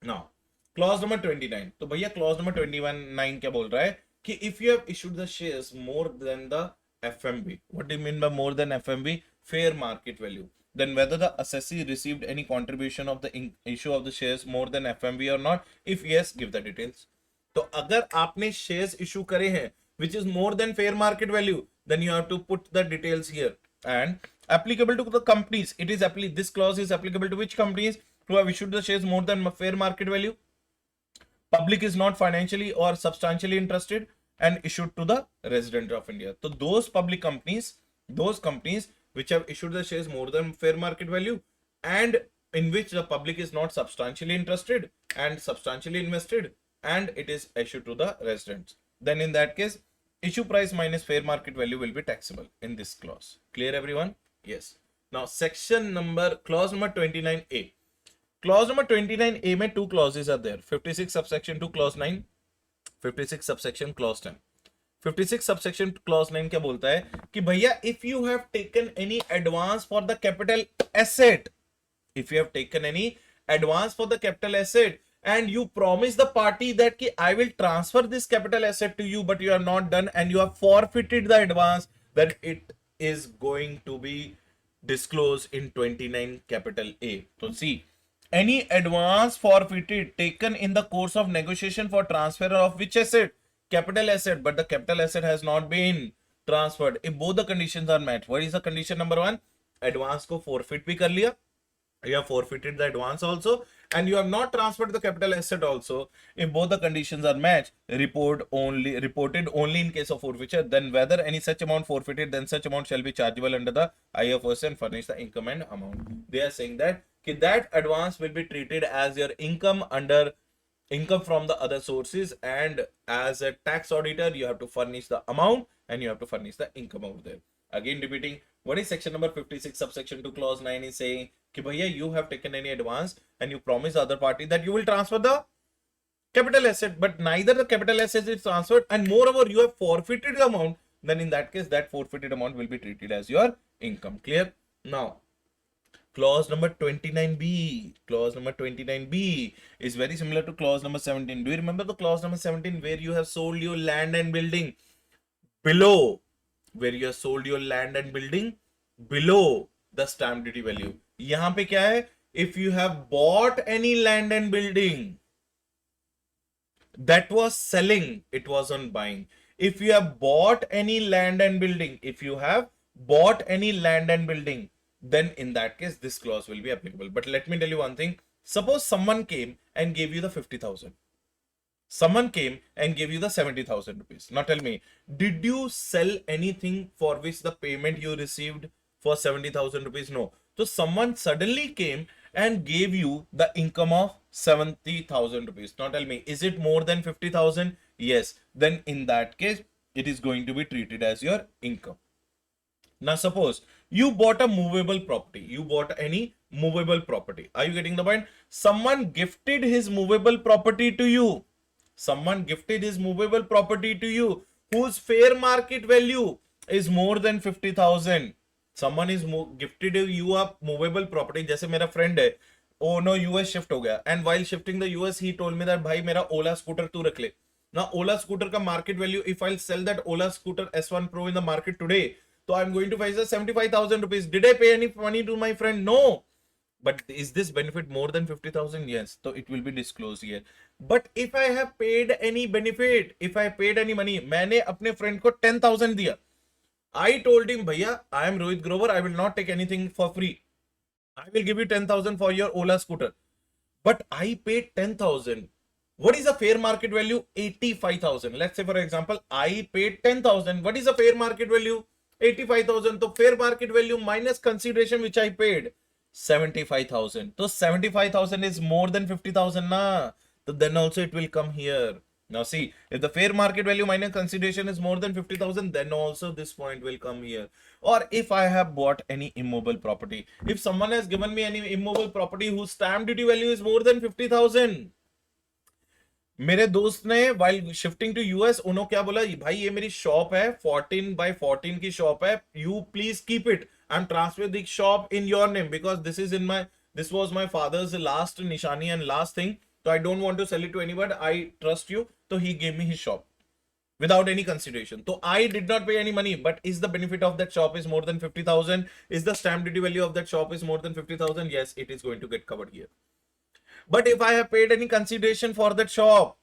Now clause number 29. तो भैया clause number 29 क्या बोल रहा है कि if you have issued the shares more than the FMV. What do you mean by more than FMV? Fair market value. Then whether the assessee received any contribution of the issue of the shares more than FMV or not. If yes, give the details. तो अगर आपने shares issue करे हैं which is more than fair market value, then you have to put the details here. And applicable to the companies, it is this clause is applicable to which companies who have issued the shares more than fair market value? Public is not financially or substantially interested and issued to the resident of India. So those public companies, those companies which have issued the shares more than fair market value and in which the public is not substantially interested and substantially invested and it is issued to the residents, then in that case issue price minus fair market value will be taxable in this clause. Clear everyone? Yes. Now section number, clause number 29A. Clause number 29A में two clauses are there. 56 subsection 2 clause 9, 56 subsection clause 10. 56 subsection clause 9 क्या बोलता है कि भैया if you have taken any advance for the capital asset, if you have taken any advance for the capital asset and you promise the party that ki, I will transfer this capital asset to you, but you have not done and you have forfeited the advance, then it is going to be disclosed in 29 capital A. So see, any advance forfeited taken in the course of negotiation for transfer of which asset? Capital asset, but the capital asset has not been transferred. If both the conditions are met, what is the condition number 1? Advance को forfeit भी कर लिया, you have forfeited the advance also and you have not transferred the capital asset also. If both the conditions are met, reported only in case of forfeiture, then whether any such amount forfeited, then such amount shall be chargeable under the IFRS and furnish the income and amount. They are saying that that advance will be treated as your income under income from the other sources, and as a tax auditor you have to furnish the amount and you have to furnish the income out there. Again repeating, what is section number 56 subsection 2 clause 9 is saying कि भैया you have taken any advance and you promise the other party that you will transfer the capital asset, but neither the capital asset is transferred and moreover you have forfeited the amount, then in that case that forfeited amount will be treated as your income. Clear? Now clause number 29B. Clause number 29B is very similar to clause number 17. Do you remember the clause number 17 where you have sold your land and building below, where you have sold your land and building below the stamp duty value? यहाँ पे क्या है? If you have bought any land and building, that was selling, it wasn't buying. If you have bought any land and building, if you have bought any land and building, then in that case this clause will be applicable. But let me tell you one thing. Suppose someone came and gave you the 50,000. Someone came and gave you the 70,000 rupees. Now tell me, did you sell anything for which the payment you received for 70,000 rupees? No. So someone suddenly came and gave you the income of 70,000 rupees. Now tell me, is it more than 50,000? Yes. Then in that case, it is going to be treated as your income. Now suppose you bought a movable property. You bought any movable property. Are you getting the point? Someone gifted his movable property to you. Someone gifted his movable property to you. whose fair market value is more than 50,000. Someone is gifted you a movable property. जैसे मेरा friend है, oh no, US shift हो गया, and while shifting the US he told me that भाई मेरा Ola scooter तू रख ले. Now Ola scooter का market value, if I'll sell that Ola scooter S1 Pro in the market today, so I'm going to face 75,000 rupees. Did I pay any money to my friend? No. But is this benefit more than 50,000? Yes. So it will be disclosed here. But if I have paid any benefit, if I paid any money, मैंने अपने friend को 10,000 दिया. I told him, भैया, I am Rohit Grover. I will not take anything for free. I will give you 10,000 for your Ola scooter. But I paid 10,000. What is the fair market value? 85,000. Let's say, for example, I paid 10,000. What is the fair market value? 85,000. So fair market value minus consideration which I paid, 75,000. So 75,000 is more than 50,000 na. So then also it will come here. Now see, if the fair market value minus consideration is more than 50,000, then also this point will come here. Or if I have bought any immobile property, if someone has given me any immobile property whose stamp duty value is more than 50,000, मेरे दोस्त ने while shifting to US उन्होंने क्या बोला, भाई ये मेरी shop है, 14 by 14 की शॉप है, you please keep it. I'm transferring the shop in your name because this was my father's last nishani and last thing. So I don't want to sell it to anybody. I trust you. So he gave me his shop without any consideration. So I did not pay any money, but is the benefit of that shop is more than 50,000? Is the stamp duty value of that shop is more than 50,000? Yes, it is going to get covered here. But if I have paid any consideration for that shop,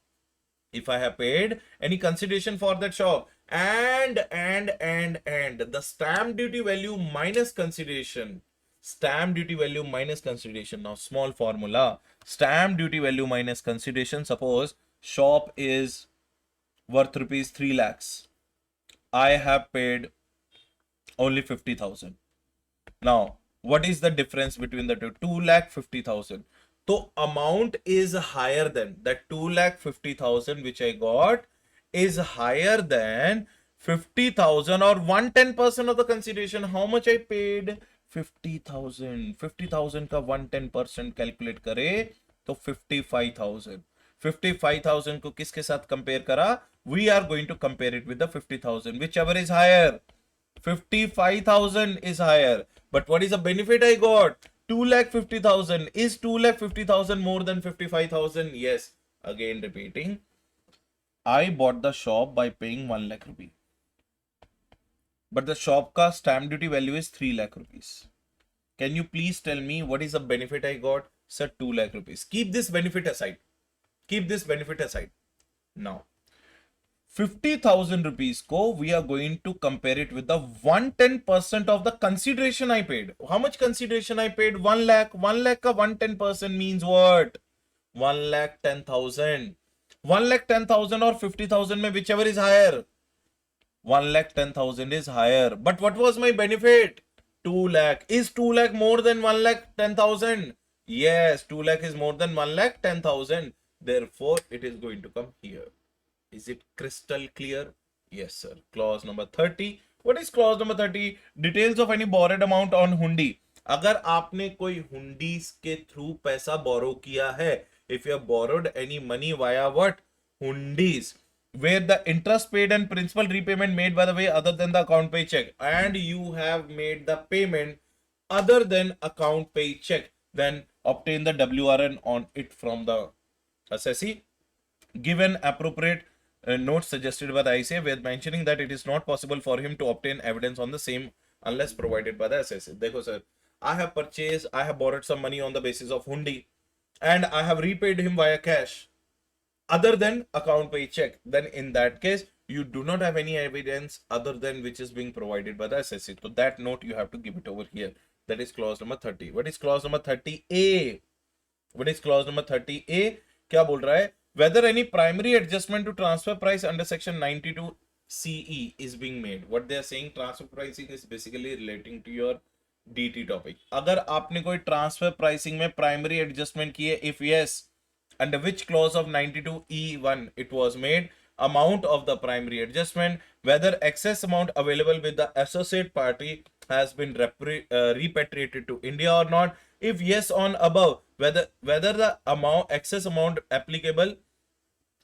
if I have paid any consideration for that shop and the stamp duty value minus consideration, stamp duty value minus consideration. Now small formula, stamp duty value minus consideration. Suppose shop is worth rupees 3 lakhs. I have paid only 50,000. Now what is the difference between the two? 2,50,000. So amount is higher than that 2,50,000 which I got is higher than 50,000 or 110% of the consideration. How much I paid? 50,000. 50,000 का 110% calculate करे तो 55,000. 55,000 को किसके साथ compare करा? We are going to compare it with the 50,000. Whichever is higher. 55,000 is higher. But what is the benefit I got? 2,50,000. Is 2,50,000 more than 55,000? Yes. Again repeating. I bought the shop by paying 1 lakh rupee. But the shop ka stamp duty value is 3 lakh rupees. Can you please tell me what is the benefit I got? Sir, 2 lakh rupees. Keep this benefit aside. Keep this benefit aside. Now, 50,000 rupees ko we are going to compare it with the 110% of the consideration I paid. How much consideration I paid? 1 lakh. 1 lakh ka 110% means what? 1,10,000. 1,10,000 or 50,000 mein whichever is higher. 1,10,000 is higher. But what was my benefit? 2 lakh. Is 2 lakh more than 1,10,000? Yes, 2 lakh is more than 1,10,000. Therefore, it is going to come here. Is it crystal clear? Yes, sir. Clause number 30. What is clause number 30? Details of any borrowed amount on hundi. अगर आपने कोई हुंडीज के through पैसा बोरो किया है, if you have borrowed any money via what? Hundis, where the interest paid and principal repayment made by the way other than the account pay check, and you have made the payment other than account pay check, then obtain the WRN on it from the assessee. Given appropriate notes suggested by the ICA, with mentioning that it is not possible for him to obtain evidence on the same unless provided by the assessee. देखो sir, I have borrowed some money on the basis of hundi and I have repaid him via cash other than account pay check. Then in that case, you do not have any evidence other than which is being provided by the assessee. So that note you have to give it over here. That is clause number 30. What is clause number 30A? What is clause number 30A? क्या बोल रहा है? Whether any primary adjustment to transfer price under section 92 CE is being made. What they are saying, transfer pricing is basically relating to your DT topic. अगर आपने कोई transfer pricing में primary adjustment की है, if yes, under which clause of 92E1 it was made, amount of the primary adjustment, whether excess amount available with the associate party has been repatriated to India or not. If yes on above, whether the excess amount applicable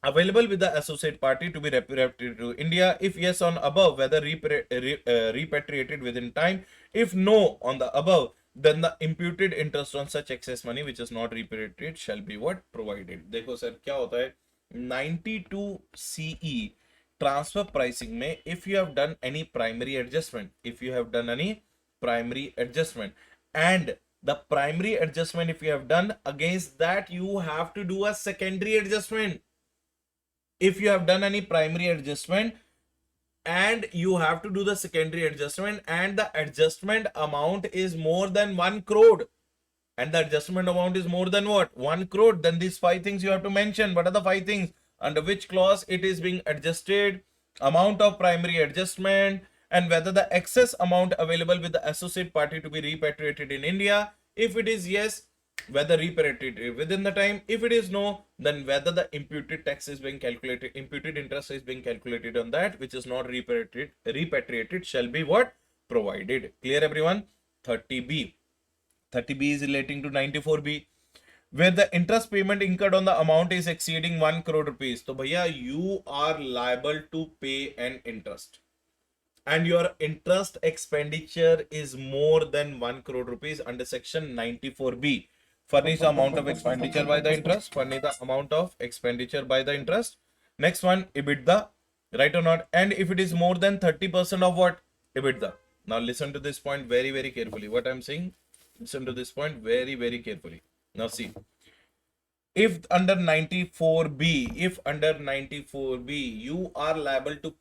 available with the associate party to be repatriated to India? If yes on above, whether repatriated within time. If no on the above, then the imputed interest on such excess money which is not repatriated shall be what? Provided. देखो sir क्या होता है 92 CE transfer pricing में, if you have done any primary adjustment, and the primary adjustment if you have done, against that you have to do a secondary adjustment. If you have done any primary adjustment and you have to do the secondary adjustment and the adjustment amount is more than 1 crore, and the adjustment amount is more than what? 1 crore, then these 5 things you have to mention. What are the 5 things? Under which clause it is being adjusted, amount of primary adjustment, and whether the excess amount available with the associate party to be repatriated in India. If it is yes, whether repatriated within the time. If it is no, then whether the imputed tax is being calculated, imputed interest is being calculated on that which is not repatriated shall be what? Provided. Clear everyone? 30B. 30B is relating to 94B, where the interest payment incurred on the amount is exceeding 1 crore rupees. So bhaiya, you are liable to pay an interest, and your interest expenditure is more than 1 crore rupees under section 94B. Furnish the amount of expenditure by the interest. Furnish the amount of expenditure by the interest. Next one, EBITDA, right or not? And if it is more than 30% of what? EBITDA. Now listen to this point very, very carefully. What I'm saying, listen to this point very, very carefully. Now see, if under 94B, you are liable to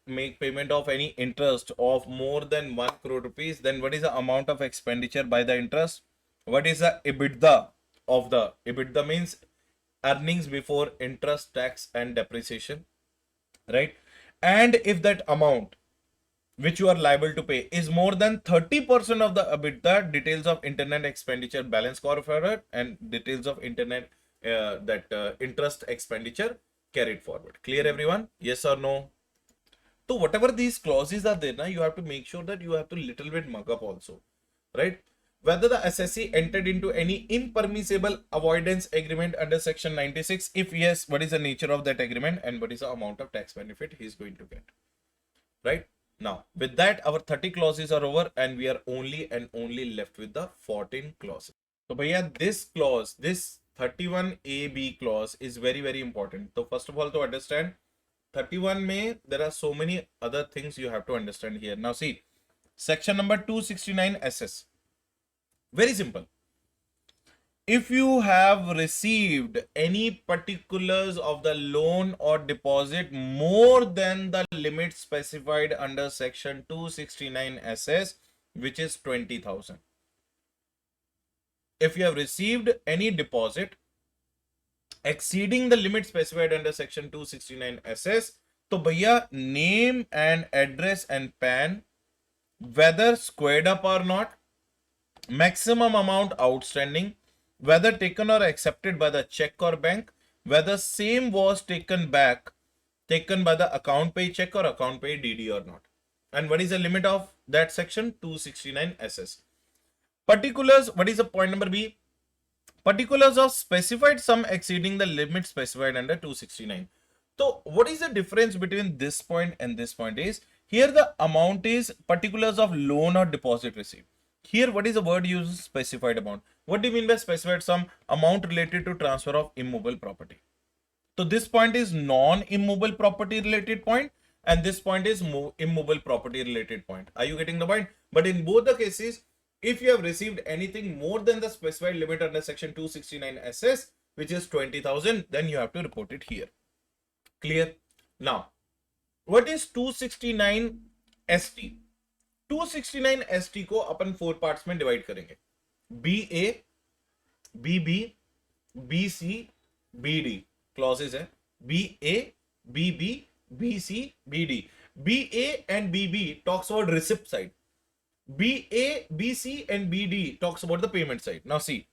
make payment of any interest of more than 1 crore rupees, then what is the amount of expenditure by the interest? What is the EBITDA of the? EBITDA means earnings before interest, tax and depreciation, right? And if that amount which you are liable to pay is more than 30% of the EBITDA, details of internet expenditure balance forward and details of internet interest expenditure carried forward. Clear everyone? Yes or no? So whatever these clauses are there, now you have to make sure that you have to little bit mug up also, right? Whether the assessee entered into any impermissible avoidance agreement under section 96. If yes, what is the nature of that agreement and what is the amount of tax benefit he is going to get, right? Now, with that, our 30 clauses are over and we are only left with the 14 clauses. So, bhaiya, this clause, this 31AB clause is very, very important. So, first of all, to understand 31 May, there are so many other things you have to understand here. Now, see, section number 269 SS. Very simple. If you have received any particulars of the loan or deposit more than the limit specified under section 269 SS, which is 20,000. If you have received any deposit exceeding the limit specified under section 269 SS, तो भैया name and address and PAN, whether squared up or not, maximum amount outstanding, whether taken or accepted by the check or bank, whether same was taken by the account pay check or account pay DD or not, and what is the limit of that section 269 SS. Particulars, what is the point number B? Particulars of specified sum exceeding the limit specified under 269. So what is the difference between this point and this point is, here the amount is particulars of loan or deposit received. Here, what is the word used? Specified amount. What do you mean by specified sum? Amount related to transfer of immovable property. So this point is non-immovable property related point and this point is immovable property related point. Are you getting the point? But in both the cases, if you have received anything more than the specified limit under section 269 SS, which is 20,000, then you have to report it here. Clear? Now, what is 269 ST? 269 ST को अपन 4 parts में divide करेंगे. BA, BB, BC, BD clauses है. BA, BB, BC, BD. BA and BB talks about receipt side. BA, BC and BD talks about the payment side. Now see,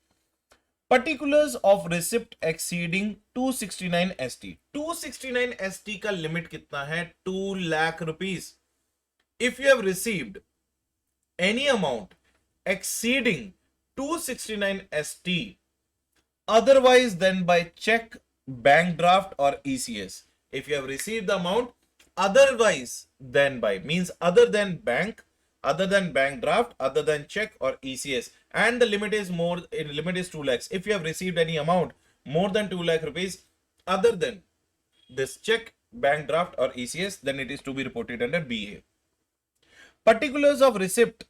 particulars of receipt exceeding 269 ST. 269 ST का limit कितना है? 2 lakh rupees. If you have received any amount exceeding 269 ST otherwise than by check bank draft or ECS. If you have received the amount otherwise than by, means other than bank draft, other than check or ECS, and the limit is limit is 2 lakhs. If you have received any amount more than 2 lakh rupees other than this check, bank draft or ECS, then it is to be reported under BA. Particulars of receipt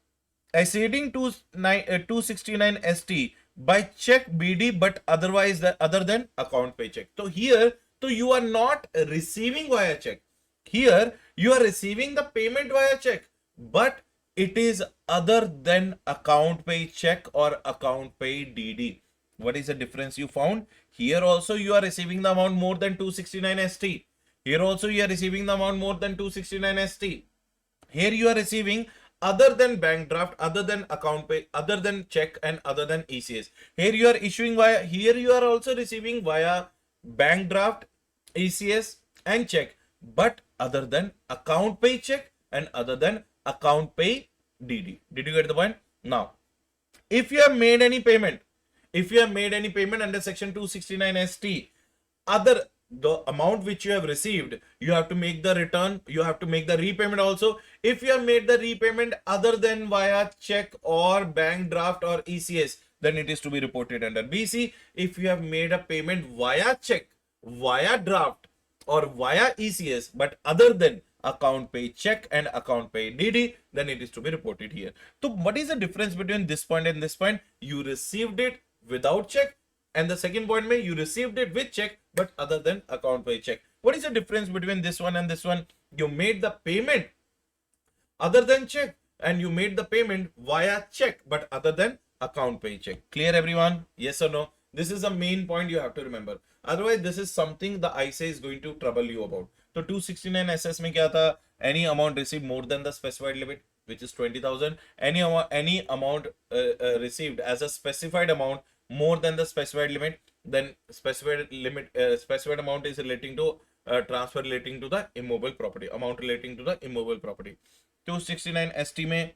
exceeding 269 ST by check BD but otherwise other than account pay check. So here, so you are not receiving via check. Here you are receiving the payment via check, but it is other than account pay check or account pay DD. What is the difference you found? Here also you are receiving the amount more than 269 ST. Here also you are receiving the amount more than 269 ST. Here you are receiving other than bank draft, other than account pay, other than check, and other than ECS. Here you are issuing via, here you are also receiving via bank draft, ECS and check, but other than account pay check and other than account pay DD. Did you get the point? Now, if you have made any payment, under section 269 ST, the amount which you have received, you have to make the return, you have to make the repayment also. If you have made the repayment other than via check or bank draft or ECS, then it is to be reported under BC. If you have made a payment via check, via draft or via ECS, but other than account pay check and account pay DD, then it is to be reported here. So what is the difference between this point and this point? You received it without check, and the second point may you received it with check but other than account pay check. What is the difference between this one and this one? You made the payment other than check and you made the payment via check but other than account pay check. Clear everyone? Yes or no? This is the main point you have to remember. Otherwise this is something the ICAI is going to trouble you about. So 269 SS में क्या था? Any amount received more than the specified limit, which is 20,000. Any amount received as a specified amount more than the specified limit, then specified amount is relating to transfer relating to the immobile property, amount relating to the immobile property. 269 ST में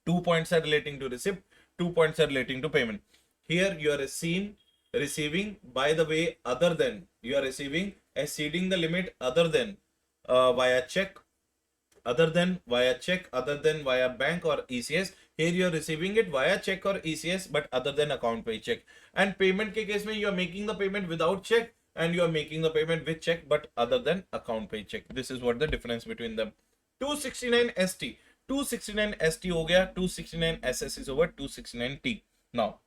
2 points are relating to receipt, 2 points are relating to payment. Here you are receiving by the way other than, you are receiving exceeding the limit other than via check, other than via check, other than via bank or ECS. Here you are receiving it via check or ECS but other than account pay check. And payment के case में you are making the payment without check and you are making the payment with check but other than account pay check. This is what the difference between them. 269 ST, 269 ST हो गया, 269 SS is over 269 T. Now,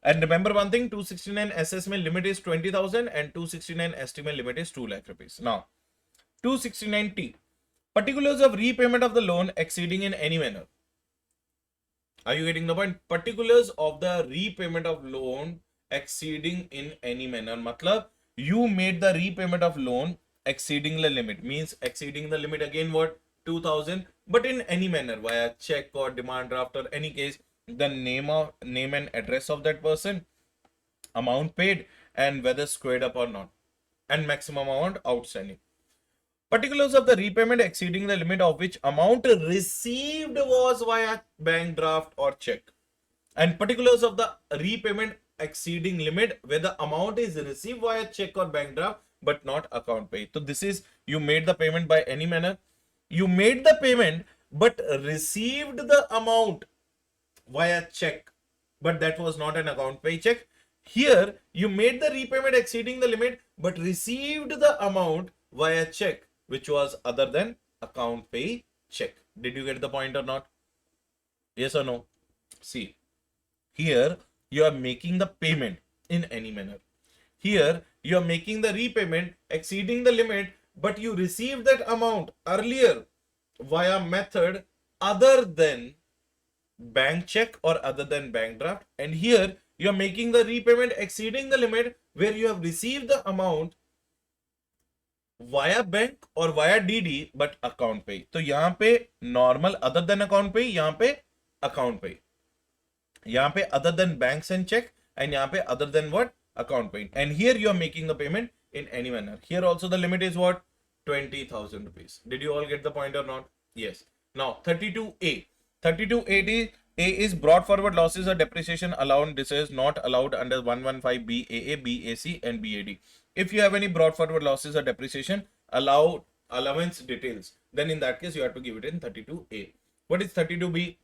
and remember one thing, 269 SS में limit is 20,000 and 269 ST में limit is 2 lakh rupees. Now, 269 T, particulars of repayment of the loan exceeding in any manner. Are you getting the point? Particulars of the repayment of loan exceeding in any manner. मतलब you made the repayment of loan exceeding the limit, means exceeding the limit again what? 2,000, but in any manner via check or demand draft or any case, the name and address of that person, amount paid and whether squared up or not, and maximum amount outstanding. Particulars of the repayment exceeding the limit of which amount received was via bank draft or check, and particulars of the repayment exceeding limit where the amount is received via check or bank draft but not account pay. So this is, you made the payment by any manner, you made the payment but received the amount via check but that was not an account pay check. Here you made the repayment exceeding the limit but received the amount via check which was other than account pay check. Did you get the point or not? Yes or no? See, here you are making the payment in any manner. Here you are making the repayment exceeding the limit but you received that amount earlier via method other than bank check or other than bank draft, and here you are making the repayment exceeding the limit where you have received the amount via bank or via DD but account pay. तो यहाँ पे normal other than account pay, यहाँ पे account pay, यहाँ पे other than banks and check, and यहाँ पे other than what? Account pay. And here you are making the payment in any manner. Here also the limit is what? 20,000 rupees. Did you all get the point or not? Yes. Now 32A. 32A is A is brought forward losses or depreciation allowed. This is not allowed under 115 BAA, BAC and BAD. If you have any brought forward losses or depreciation allowance details, then in that case you have to give it in 32A. What is 32B?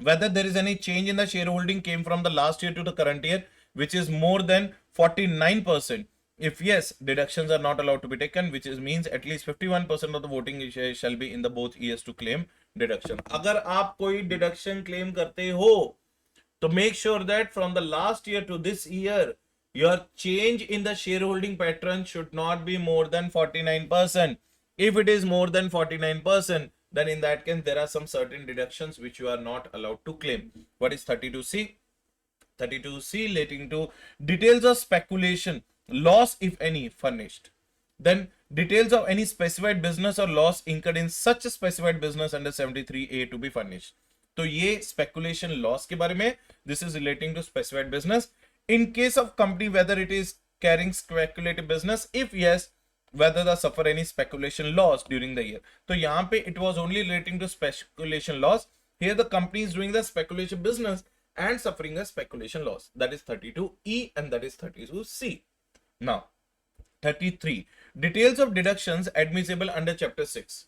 Whether there is any change in the shareholding came from the last year to the current year, which is more than 49%. If yes, deductions are not allowed to be taken, which means at least 51% of the voting share shall be in the both years to claim deduction. अगर आप कोई deduction claim करते हो, तो make sure that from the last year to this year, your change in the shareholding pattern should not be more than 49%. If it is more than 49%, then in that case, there are some certain deductions which you are not allowed to claim. What is 32C? 32C relating to details of speculation, loss if any furnished. Then details of any specified business or loss incurred in such a specified business under 73A to be furnished. तो ये speculation loss के बारे में, this is relating to specified business. In case of company, whether it is carrying speculative business, if yes, whether they suffer any speculation loss during the year. तो यहाँ पे it was only relating to speculation loss. Here the company is doing the speculation business and suffering a speculation loss. That is 32E and that is 32C. Now, 33. Details of deductions admissible under Chapter 6.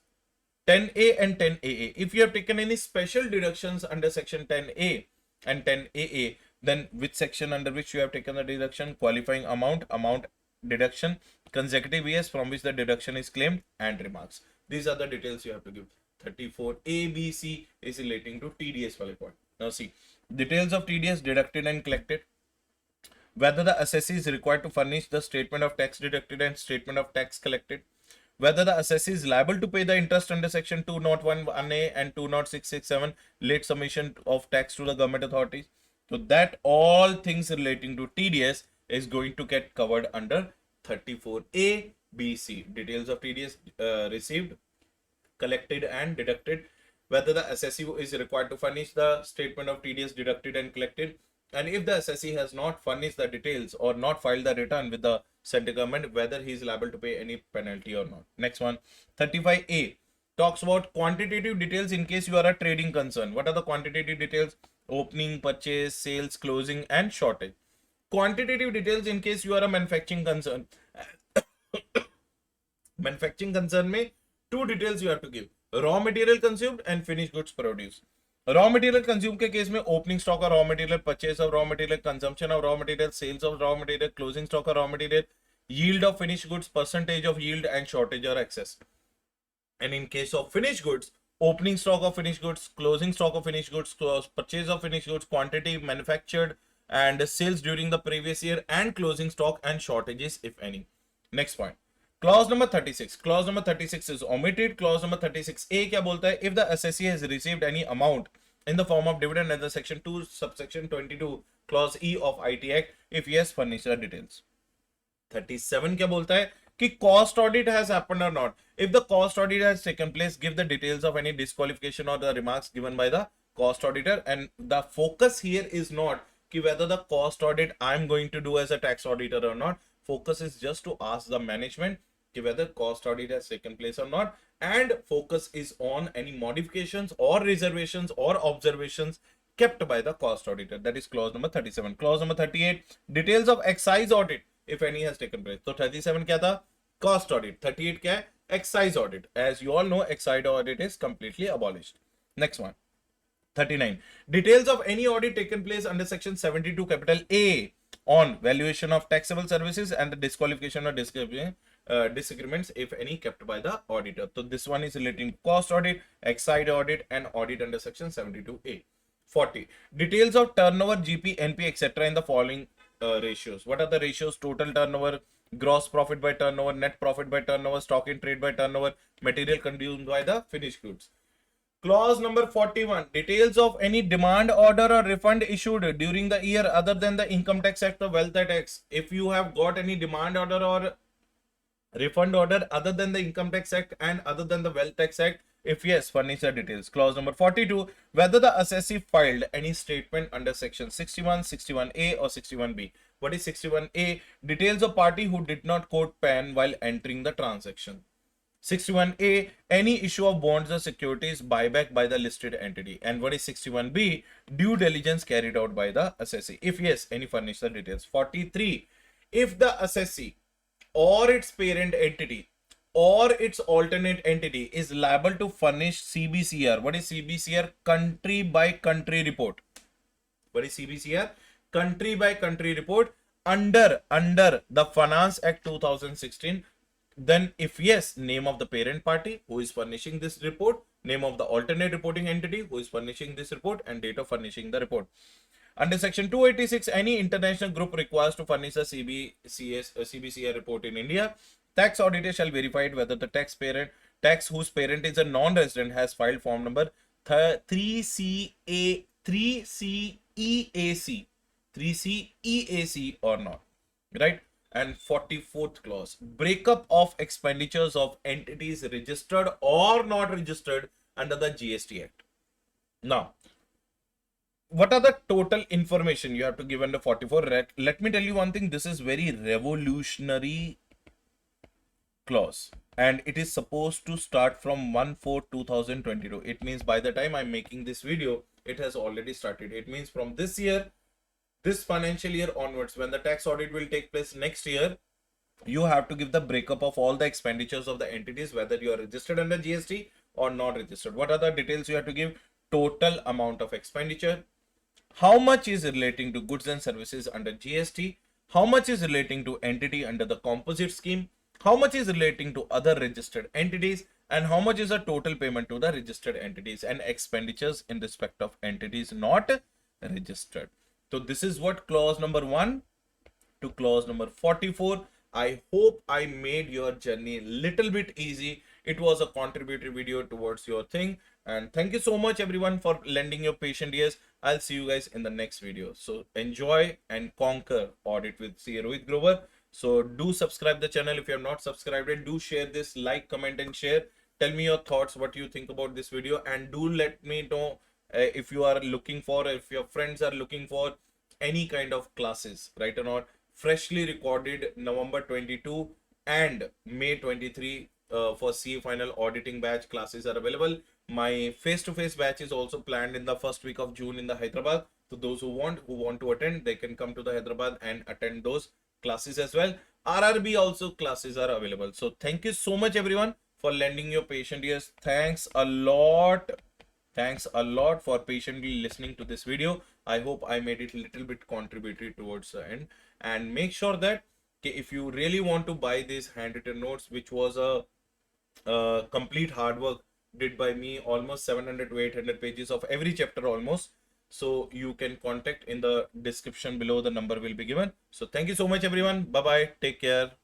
10A and 10AA. If you have taken any special deductions under Section 10A and 10AA, then which section under which you have taken the deduction? Qualifying amount, amount deduction, consecutive years from which the deduction is claimed, and remarks. These are the details you have to give. 34A, B, C is relating to TDS value point. Now see, details of TDS deducted and collected. Whether the assessee is required to furnish the statement of tax deducted and statement of tax collected. Whether the assessee is liable to pay the interest under Section 201(1)(a) and 206(6)(7) late submission of tax to the government authorities. So that all things relating to TDS is going to get covered under 34A, B, C. Details of TDS received, collected and deducted. Whether the assessee is required to furnish the statement of TDS deducted and collected. And if the assessee has not furnished the details or not filed the return with the central government, whether he is liable to pay any penalty or not. Next one, 35A talks about quantitative details in case you are a trading concern. What are the quantitative details? Opening, purchase, sales, closing and shortage. Quantitative details in case you are a manufacturing concern. Manufacturing concern में two details you have to give. Raw material consumed and finished goods produced. Raw material consume के case में opening stock और raw material, purchase of raw material, consumption of raw material, sales of raw material, closing stock of raw material, yield of finished goods, percentage of yield and shortage or excess. And in case of finished goods, opening stock of finished goods, closing stock of finished goods, purchase of finished goods, quantity manufactured and sales during the previous year, and closing stock and shortages if any. Next point. Clause number 36. Clause number 36 is omitted. Clause number 36A क्या बोलता है? If the assessee has received any amount in the form of dividend under Section 2, subsection 22, Clause E of IT Act, if yes, furnish the details. 37 क्या बोलता है? कि cost audit has happened or not. If the cost audit has taken place, give the details of any disqualification or the remarks given by the cost auditor. And the focus here is not कि whether the cost audit I'm going to do as a tax auditor or not. Focus is just to ask the management whether cost audit has taken place or not, and focus is on any modifications or reservations or observations kept by the cost auditor. That is clause number 37. Clause number 38, details of excise audit if any has taken place. So 37 क्या था? Cost audit. 38 क्या है? Excise audit. As you all know, excise audit is completely abolished. Next one, 39, details of any audit taken place under Section 72 capital A on valuation of taxable services and the disqualification or disagreements if any kept by the auditor. So this one is relating to cost audit, excise audit and audit under Section 72A. 40, details of turnover, GP, NP, etc. in the following ratios. What are the ratios? Total turnover, gross profit by turnover, net profit by turnover, stock in trade by turnover, material consumed by the finished goods. Clause number 41, details of any demand order or refund issued during the year other than the Income Tax Act or Wealth Tax. If you have got any demand order or refund order other than the Income Tax Act and other than the Wealth Tax Act, if yes, furnish the details. Clause number 42, whether the assessee filed any statement under Section 61, 61A or 61B. What is 61A? Details of party who did not quote PAN while entering the transaction. 61A, any issue of bonds or securities buyback by the listed entity. And what is 61B? Due diligence carried out by the assessee. If yes, any furnish the details. 43, if the assessee or its parent entity or its alternate entity is liable to furnish CBCR. What is CBCR? Country by country report. What is CBCR? Country by country report under the Finance Act 2016. Then if yes, name of the parent party who is furnishing this report, name of the alternate reporting entity who is furnishing this report, and date of furnishing the report. Under section 286, any international group requires to furnish a CBCR report in India. Tax auditor shall verify whether the tax whose parent is a non-resident has filed form number 3CEAC or not, right? And 44th clause, breakup of expenditures of entities registered or not registered under the GST Act. Now, what are the total information you have to give under 44? Let me tell you one thing. This is very revolutionary clause, and it is supposed to start from 1/4/2022. It means by the time I'm making this video, it has already started. It means from this year, this financial year onwards, when the tax audit will take place next year, you have to give the breakup of all the expenditures of the entities, whether you are registered under GST or not registered. What are the details you have to give? Total amount of expenditure, how much is relating to goods and services under GST, how much is relating to entity under the composite scheme, how much is relating to other registered entities, and how much is the total payment to the registered entities and expenditures in respect of entities not registered. So this is what clause number 1 to clause number 44. I hope I made your journey a little bit easy. It was a contributory video towards your thing. And thank you so much everyone for lending your patient ears. I'll see you guys in the next video. So enjoy and conquer audit with CA Rohit Grover. So do subscribe the channel if you have not subscribed, and do share this, like, comment and share. Tell me your thoughts, what you think about this video, and do let me know if you are looking for, if your friends are looking for any kind of classes, right or not. Freshly recorded November 22 and May 23 for CA final auditing batch classes are available. My face-to-face batch is also planned in the first week of June in the Hyderabad. So those who want to attend, they can come to the Hyderabad and attend those classes as well. RRB also classes are available. So thank you so much everyone for lending your patient ears. Thanks a lot for patiently listening to this video. I hope I made it a little bit contributory towards the end. And make sure that if you really want to buy these handwritten notes, which was a complete hard work did by me, almost 700 to 800 pages of every chapter almost. So you can contact in the description below, the number will be given. So thank you so much everyone. Bye bye, take care.